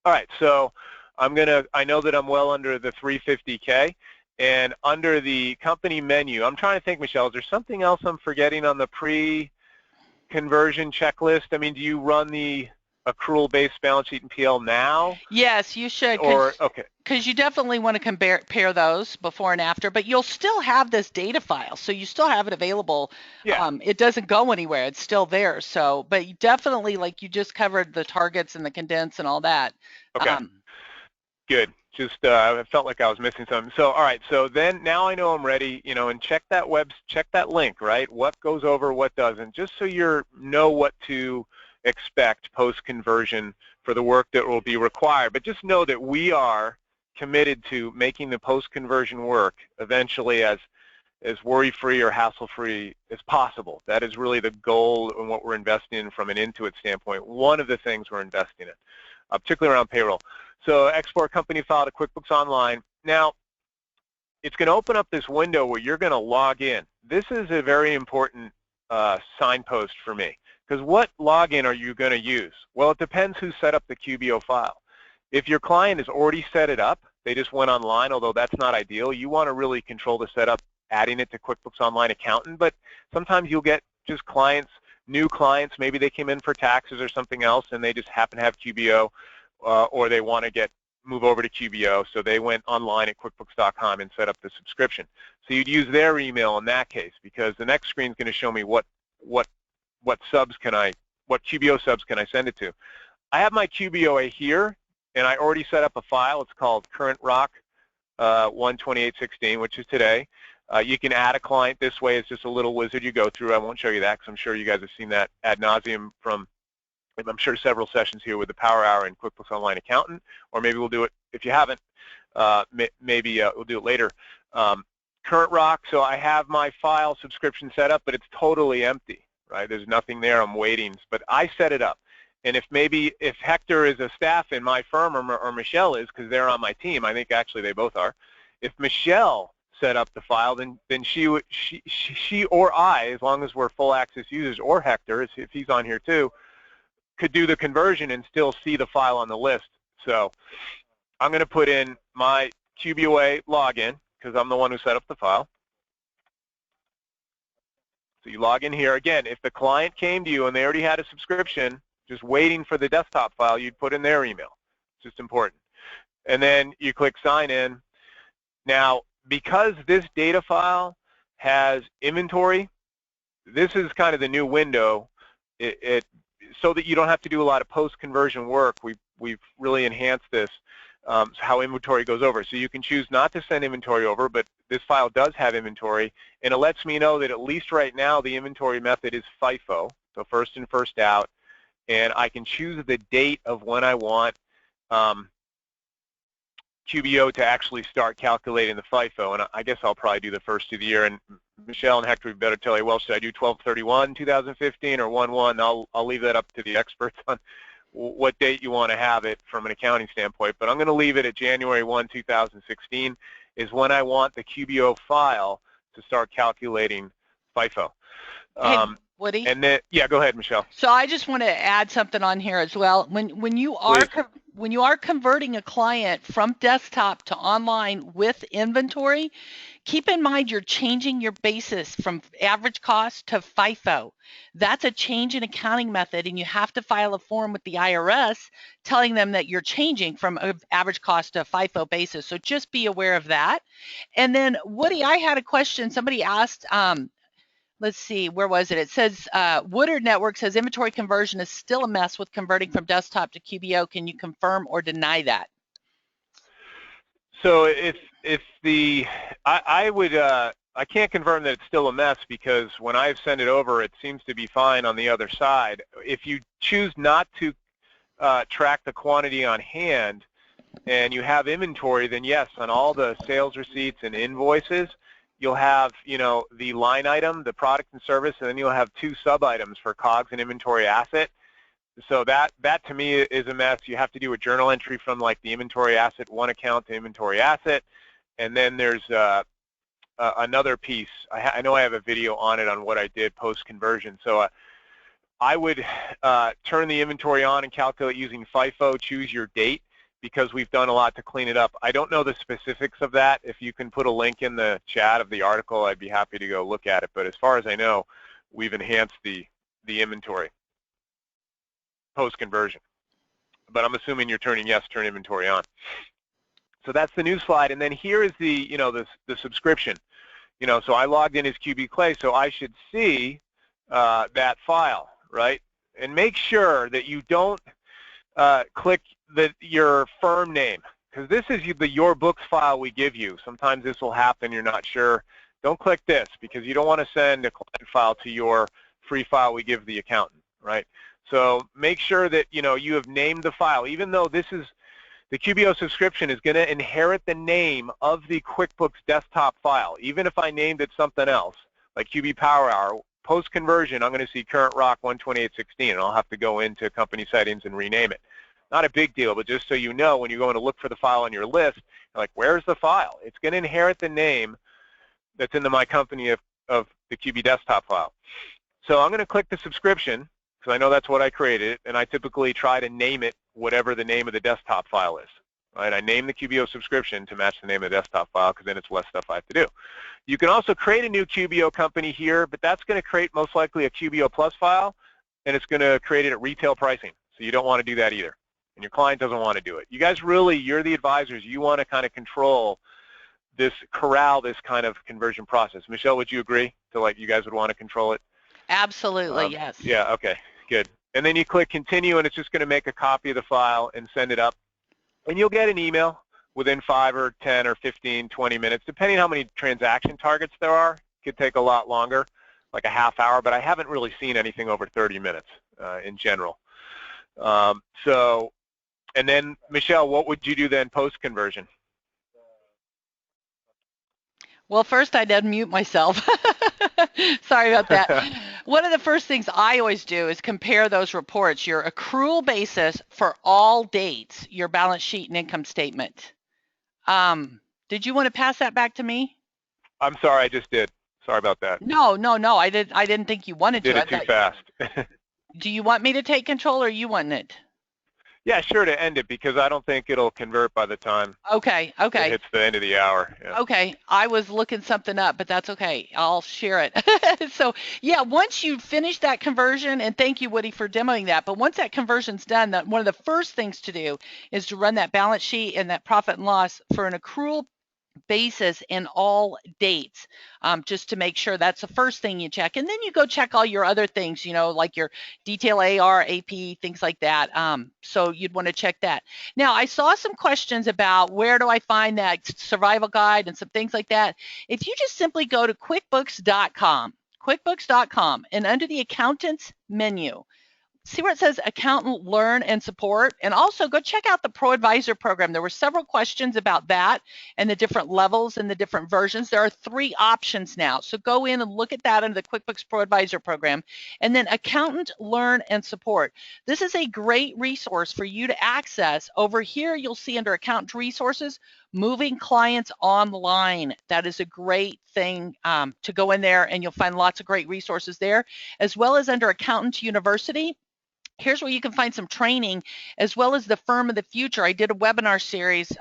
All right, so I know that I'm well under the 350K, and under the company menu, I'm trying to think, Michelle, is there something else I'm forgetting on the pre-conversion checklist? I mean, do you run the accrual-based balance sheet and PL now? Yes, you should, Or, okay. because you definitely want to compare those before and after, but you'll still have this data file, so you still have it available. Yeah. It doesn't go anywhere; it's still there. So, but you definitely, like you just covered the targets and the condensed and all that. Okay. Good. Just I felt like I was missing something. So all right. So then now I know I'm ready. You know, and check that link. Right. What goes over, what doesn't, just so you know what to expect post conversion for the work that will be required. But just know that we are committed to making the post conversion work eventually as worry-free or hassle-free as possible. That is really the goal and what we're investing in from an Intuit standpoint. One of the things we're investing in, particularly around payroll. So export company file to QuickBooks Online. Now, it's going to open up this window where you're going to log in. This is a very important signpost for me, because what login are you going to use? Well, it depends who set up the QBO file. If your client has already set it up, they just went online, although that's not ideal. You want to really control the setup, adding it to QuickBooks Online Accountant, but sometimes you'll get just clients, new clients, maybe they came in for taxes or something else and they just happen to have QBO, or they want to move over to QBO, so they went online at QuickBooks.com and set up the subscription. So you'd use their email in that case, because the next screen is going to show me what QBO subs can I send it to. I have my QBOA here, and I already set up a file. It's called Current Rock 12816, which is today. You can add a client this way. It's just a little wizard you go through. I won't show you that because I'm sure you guys have seen that ad nauseum from, I'm sure, several sessions here with the Power Hour and QuickBooks Online Accountant, or maybe we'll do it, if you haven't, maybe we'll do it later. Current Rock, so I have my file subscription set up, but it's totally empty, right? There's nothing there. I'm waiting, but I set it up. And if Hector is a staff in my firm, or Michelle is, because they're on my team, I think actually they both are. If Michelle set up the file, then she or I, as long as we're full access users, or Hector, if he's on here too, could do the conversion and still see the file on the list. So I'm going to put in my QBOA login, because I'm the one who set up the file. So you log in here. Again, if the client came to you and they already had a subscription, just waiting for the desktop file, you'd put in their email. It's just important. And then you click sign in. Now, because this data file has inventory, this is kind of the new window. So that you don't have to do a lot of post-conversion work, we've really enhanced this, how inventory goes over. So you can choose not to send inventory over, but this file does have inventory, and it lets me know that at least right now the inventory method is FIFO, so first in, first out, and I can choose the date of when I want QBO to actually start calculating the FIFO, and I guess I'll probably do the first of the year. And Michelle and Hector, we better tell you, well, should I do 12/31/2015 or 1/1? I'll leave that up to the experts on what date you want to have it from an accounting standpoint. But I'm going to leave it at January 1, 2016 is when I want the QBO file to start calculating FIFO. Hey, Woody? And then, yeah, go ahead, Michelle. So I just want to add something on here as well. When you are converting a client from desktop to online with inventory, keep in mind you're changing your basis from average cost to FIFO. That's a change in accounting method, and you have to file a form with the IRS telling them that you're changing from an average cost to FIFO basis. So just be aware of that. And then, Woody, I had a question. Somebody asked, let's see, where was it? It says Woodard Network says inventory conversion is still a mess with converting from desktop to QBO. Can you confirm or deny that? So I can't confirm that it's still a mess, because when I send it over, it seems to be fine on the other side. If you choose not to track the quantity on hand and you have inventory, then yes, on all the sales receipts and invoices, you'll have, the line item, the product and service, and then you'll have two sub-items for COGS and inventory asset. So that to me is a mess. You have to do a journal entry from like the inventory asset one account to inventory asset, and then there's another piece. I know I have a video on it on what I did post-conversion. So I would turn the inventory on and calculate using FIFO, choose your date, because we've done a lot to clean it up. I don't know the specifics of that. If you can put a link in the chat of the article, I'd be happy to go look at it. But as far as I know, we've enhanced the inventory post-conversion. But I'm assuming you're turning yes, turn inventory on. So that's the new slide. And then here is the, the subscription. So I logged in as QB Clay, so I should see that file, right? And make sure that you don't click your firm name, because this is the Your Books file we give you. Sometimes this will happen, you're not sure. Don't click this, because you don't want to send a client file to your free file we give the accountant, right? So make sure that you have named the file. Even though this is the QBO subscription is going to inherit the name of the QuickBooks desktop file. Even if I named it something else, like QB Power Hour, post-conversion, I'm going to see current ROC 12816, and I'll have to go into company settings and rename it. Not a big deal, but just so you know, when you're going to look for the file on your list, you're like, where's the file? It's going to inherit the name that's in the My Company of the QB desktop file. So I'm going to click the subscription, because I know that's what I created, and I typically try to name it whatever the name of the desktop file is. Right? I name the QBO subscription to match the name of the desktop file, because then it's less stuff I have to do. You can also create a new QBO company here, but that's going to create most likely a QBO Plus file, and it's going to create it at retail pricing. So you don't want to do that either, and your client doesn't want to do it. You guys really, you're the advisors. You want to kind of corral this kind of conversion process. Michelle, would you agree to you guys would want to control it? Absolutely, yes. Yeah, okay, good. And then you click continue, and it's just going to make a copy of the file and send it up. And you'll get an email within 5 or 10 or 15, 20 minutes, depending on how many transaction targets there are. It could take a lot longer, like a half hour, but I haven't really seen anything over 30 minutes in general. And then, Michelle, what would you do then post-conversion? Well, first I'd unmute myself. Sorry about that. One of the first things I always do is compare those reports, your accrual basis for all dates, your balance sheet and income statement. Did you want to pass that back to me? I'm sorry, I just did. Sorry about that. No. I didn't think you wanted to. Did it too fast. Do you want me to take control, or you want it? Yeah, sure, to end it, because I don't think it'll convert by the time it hits the end of the hour. Yeah. Okay, I was looking something up, but that's okay. I'll share it. So, yeah, once you finish that conversion, and thank you, Woody, for demoing that, but once that conversion's done, one of the first things to do is to run that balance sheet and that profit and loss for an accrual basis in all dates, just to make sure that's the first thing you check. And then you go check all your other things, like your detail AR, AP, things like that. So you'd want to check that. Now, I saw some questions about where do I find that survival guide and some things like that. If you just simply go to QuickBooks.com, and under the Accountants menu, see where it says Accountant Learn and Support, and also go check out the Pro Advisor program. There were several questions about that and the different levels and the different versions. There are 3 options now, so go in and look at that under the QuickBooks Pro Advisor program. And then Accountant Learn and Support. This is a great resource for you to access. Over here, you'll see under Accountant Resources, Moving Clients Online. That is a great thing to go in there, and you'll find lots of great resources there, as well as under Accountant University. Here's where you can find some training, as well as the Firm of the Future. I did a webinar series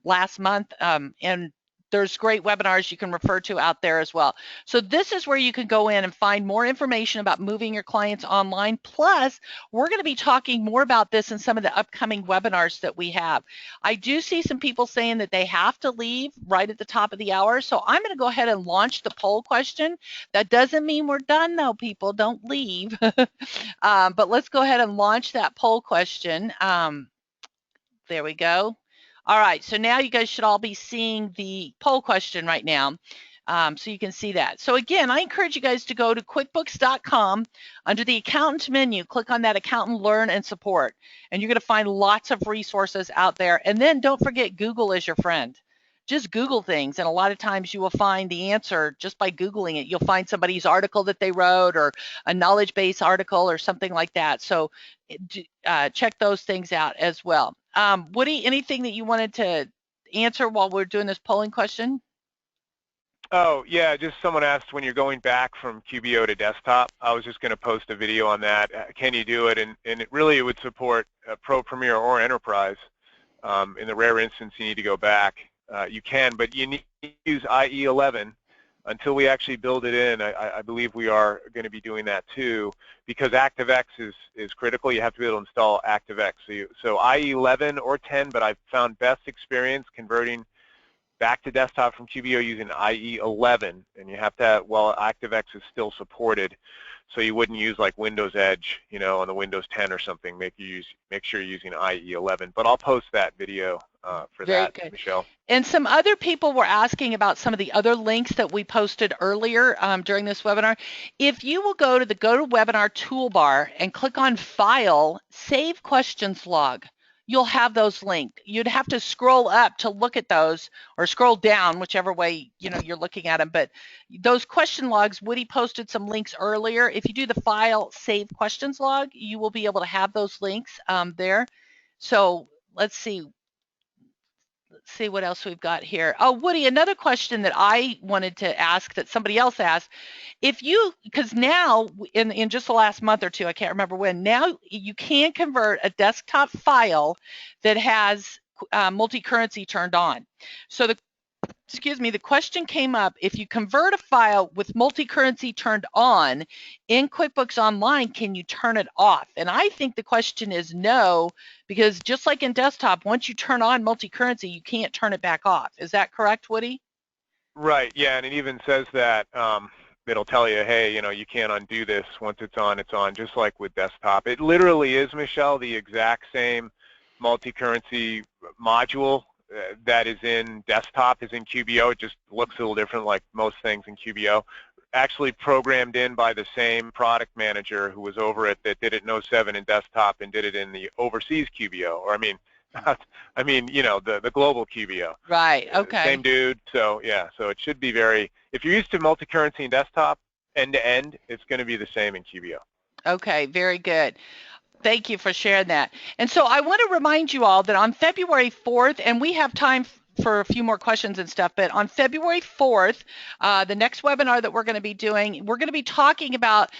last month, and there's great webinars you can refer to out there as well. So this is where you can go in and find more information about moving your clients online. Plus, we're going to be talking more about this in some of the upcoming webinars that we have. I do see some people saying that they have to leave right at the top of the hour, so I'm going to go ahead and launch the poll question. That doesn't mean we're done, though, people. Don't leave. But let's go ahead and launch that poll question. There we go. All right, so now you guys should all be seeing the poll question right now, so you can see that. So again, I encourage you guys to go to QuickBooks.com. Under the Accountant menu, click on that Accountant Learn and Support, and you're going to find lots of resources out there. And then don't forget, Google is your friend. Just Google things, and a lot of times you will find the answer just by Googling it. You'll find somebody's article that they wrote, or a knowledge base article, or something like that. So check those things out as well. Woody, anything that you wanted to answer while we're doing this polling question? Oh, yeah, just someone asked when you're going back from QBO to desktop. I was just going to post a video on that. Can you do it? And it would support Pro, Premier, or Enterprise. In the rare instance you need to go back, you can, but you need to use IE11 until we actually build it in. I believe we are going to be doing that too, because ActiveX is critical. You have to be able to install ActiveX. So IE11 or 10, but I've found best experience converting back to desktop from QBO using IE11, and you have to have, well, ActiveX is still supported, so you wouldn't use like Windows Edge, you know, on the Windows 10 or something. Make sure you're using IE11. But I'll post that video for Very that, good. Michelle. And some other people were asking about some of the other links that we posted earlier during this webinar. If you will go to the GoToWebinar toolbar and click on File, Save Questions Log, you'll have those linked. You'd have to scroll up to look at those, or scroll down, whichever way you're looking at them. But those question logs, Woody posted some links earlier. If you do the File, Save Questions Log, you will be able to have those links there. So let's see. Let's see what else we've got here. Oh, Woody, another question that I wanted to ask that somebody else asked. Because now in just the last month or two, I can't remember when, now you can convert a desktop file that has multi-currency turned on. So the question came up, if you convert a file with multi-currency turned on in QuickBooks Online, can you turn it off? And I think the question is no, because just like in desktop, once you turn on multi-currency, you can't turn it back off. Is that correct, Woody? Right, yeah, and it even says that it'll tell you, hey, you can't undo this. Once it's on, just like with desktop. It literally is, Michelle, the exact same multi-currency module that is in desktop is in QBO. It just looks a little different, like most things in QBO. Actually programmed in by the same product manager who was over it that did it in 07 in desktop and did it in the overseas QBO, or the global QBO. Right, okay. Same dude, so yeah, so it should be if you're used to multi-currency in desktop, end-to-end, it's going to be the same in QBO. Okay, very good. Thank you for sharing that. And so I want to remind you all that on February 4th, and we have time for a few more questions and stuff, but on February 4th, the next webinar that we're going to be doing, we're going to be talking about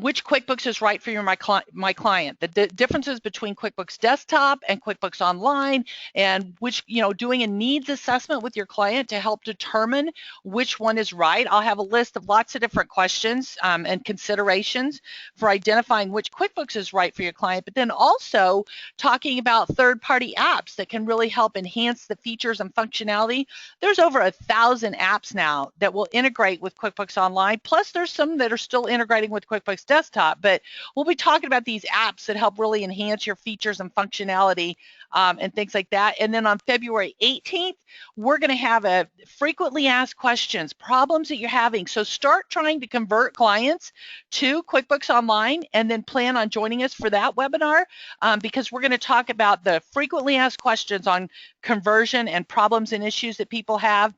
which QuickBooks is right for you, my client, the differences between QuickBooks Desktop and QuickBooks Online, and which, doing a needs assessment with your client to help determine which one is right. I'll have a list of lots of different questions and considerations for identifying which QuickBooks is right for your client, but then also talking about third-party apps that can really help enhance the features and functionality. There's over 1,000 apps now that will integrate with QuickBooks Online, plus there's some that are still integrating with QuickBooks Desktop, but we'll be talking about these apps that help really enhance your features and functionality and things like that. And then on February 18th, we're going to have a frequently asked questions, problems that you're having. So start trying to convert clients to QuickBooks Online, and then plan on joining us for that webinar because we're going to talk about the frequently asked questions on conversion and problems and issues that people have.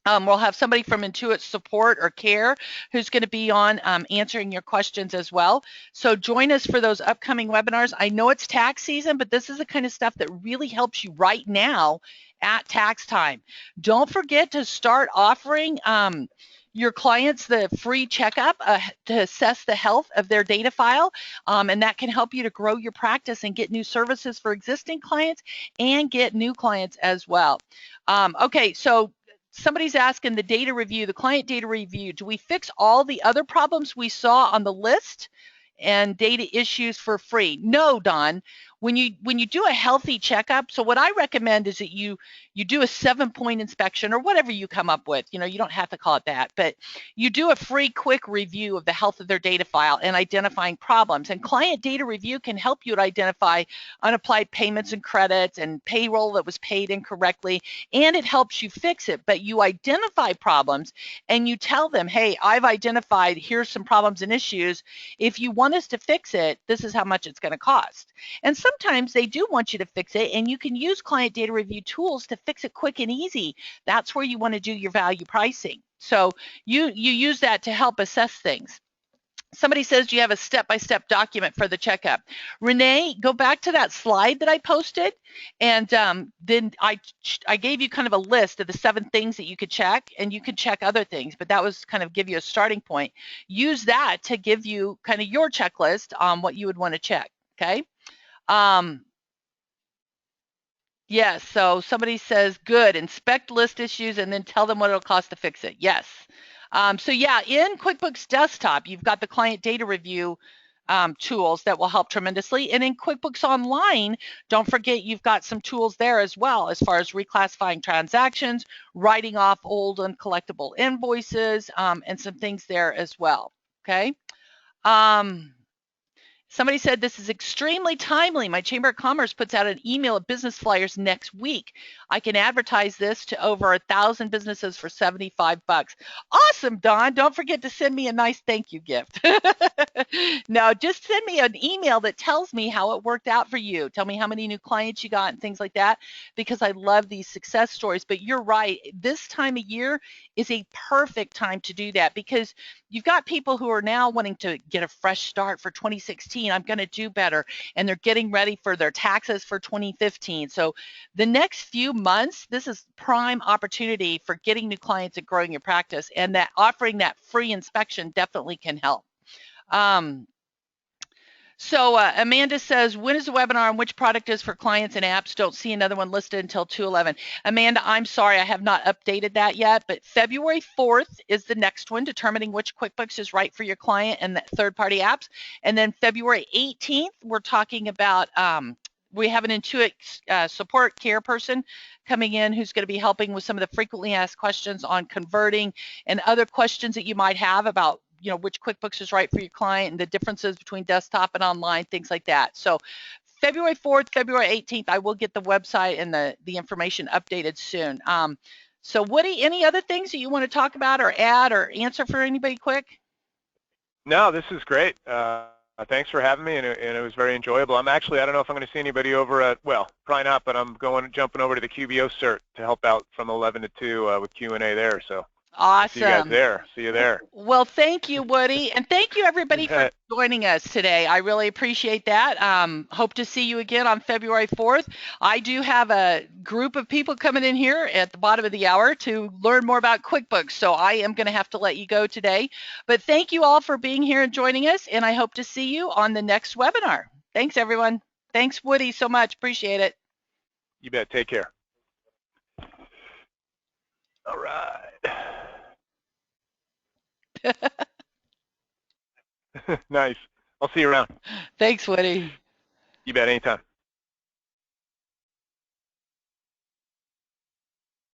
We'll have somebody from Intuit Support or Care who's going to be on answering your questions as well. So join us for those upcoming webinars. I know it's tax season, but this is the kind of stuff that really helps you right now at tax time. Don't forget to start offering your clients the free checkup to assess the health of their data file, and that can help you to grow your practice and get new services for existing clients and get new clients as well. Okay, so somebody's asking the data review, the client data review, do we fix all the other problems we saw on the list and data issues for free? No, Don. When you do a healthy checkup, so what I recommend is that you do a 7-point inspection or whatever you come up with. You don't have to call it that, but you do a free quick review of the health of their data file and identifying problems. And client data review can help you to identify unapplied payments and credits and payroll that was paid incorrectly, and it helps you fix it. But you identify problems and you tell them, hey, I've identified, here's some problems and issues. If you want us to fix it, this is how much it's going to cost. And sometimes they do want you to fix it, and you can use client data review tools to fix it quick and easy. That's where you want to do your value pricing. So you use that to help assess things. Somebody says, do you have a step-by-step document for the checkup? Renee, go back to that slide that I posted, and then I gave you kind of a list of the 7 things that you could check, and you could check other things, but that was kind of give you a starting point. Use that to give you kind of your checklist on what you would want to check, okay? Yes, so somebody says, good, inspect list issues and then tell them what it'll cost to fix it. Yes. So yeah, in QuickBooks Desktop, you've got the client data review tools that will help tremendously. And in QuickBooks Online, don't forget you've got some tools there as well, as far as reclassifying transactions, writing off old uncollectible invoices, and some things there as well. Okay. Somebody said this is extremely timely. My Chamber of Commerce puts out an email of business flyers next week. I can advertise this to over 1,000 businesses for 75 bucks. Awesome, Don. Don't forget to send me a nice thank you gift. No, just send me an email that tells me how it worked out for you. Tell me how many new clients you got and things like that, because I love these success stories. But you're right. This time of year is a perfect time to do that, because you've got people who are now wanting to get a fresh start for 2016. I'm going to do better. And they're getting ready for their taxes for 2015. So the next few months, this is prime opportunity for getting new clients and growing your practice. And that offering that free inspection definitely can help. So Amanda says, when is the webinar on which product is for clients and apps? Don't see another one listed until 2/11. Amanda, I'm sorry, I have not updated that yet, but February 4th is the next one, determining which QuickBooks is right for your client and third-party apps. And then February 18th, we're talking about, we have an Intuit support care person coming in who's going to be helping with some of the frequently asked questions on converting and other questions that you might have about which QuickBooks is right for your client and the differences between desktop and online, things like that. So February 4th, February 18th, I will get the website and the information updated soon. So Woody, any other things that you want to talk about or add or answer for anybody quick? No, this is great. Thanks for having me, and it was very enjoyable. I don't know if I'm going to see anybody over at, well, probably not, but I'm jumping over to the QBO cert to help out from 11 to 2 with Q&A there. So I'll see you guys Awesome. there. See you there. Well, thank you, Woody, and thank you everybody for joining us today. I really appreciate that. Hope to see you again on February 4th. I do have a group of people coming in here at the bottom of the hour to learn more about QuickBooks, so I am going to have to let you go today. But thank you all for being here and joining us, and I hope to see you on the next webinar. Thanks, everyone. Thanks, Woody, so much. Appreciate it. You bet. Take care. All right. Nice. I'll see you around. Thanks, Woody. You bet. Anytime.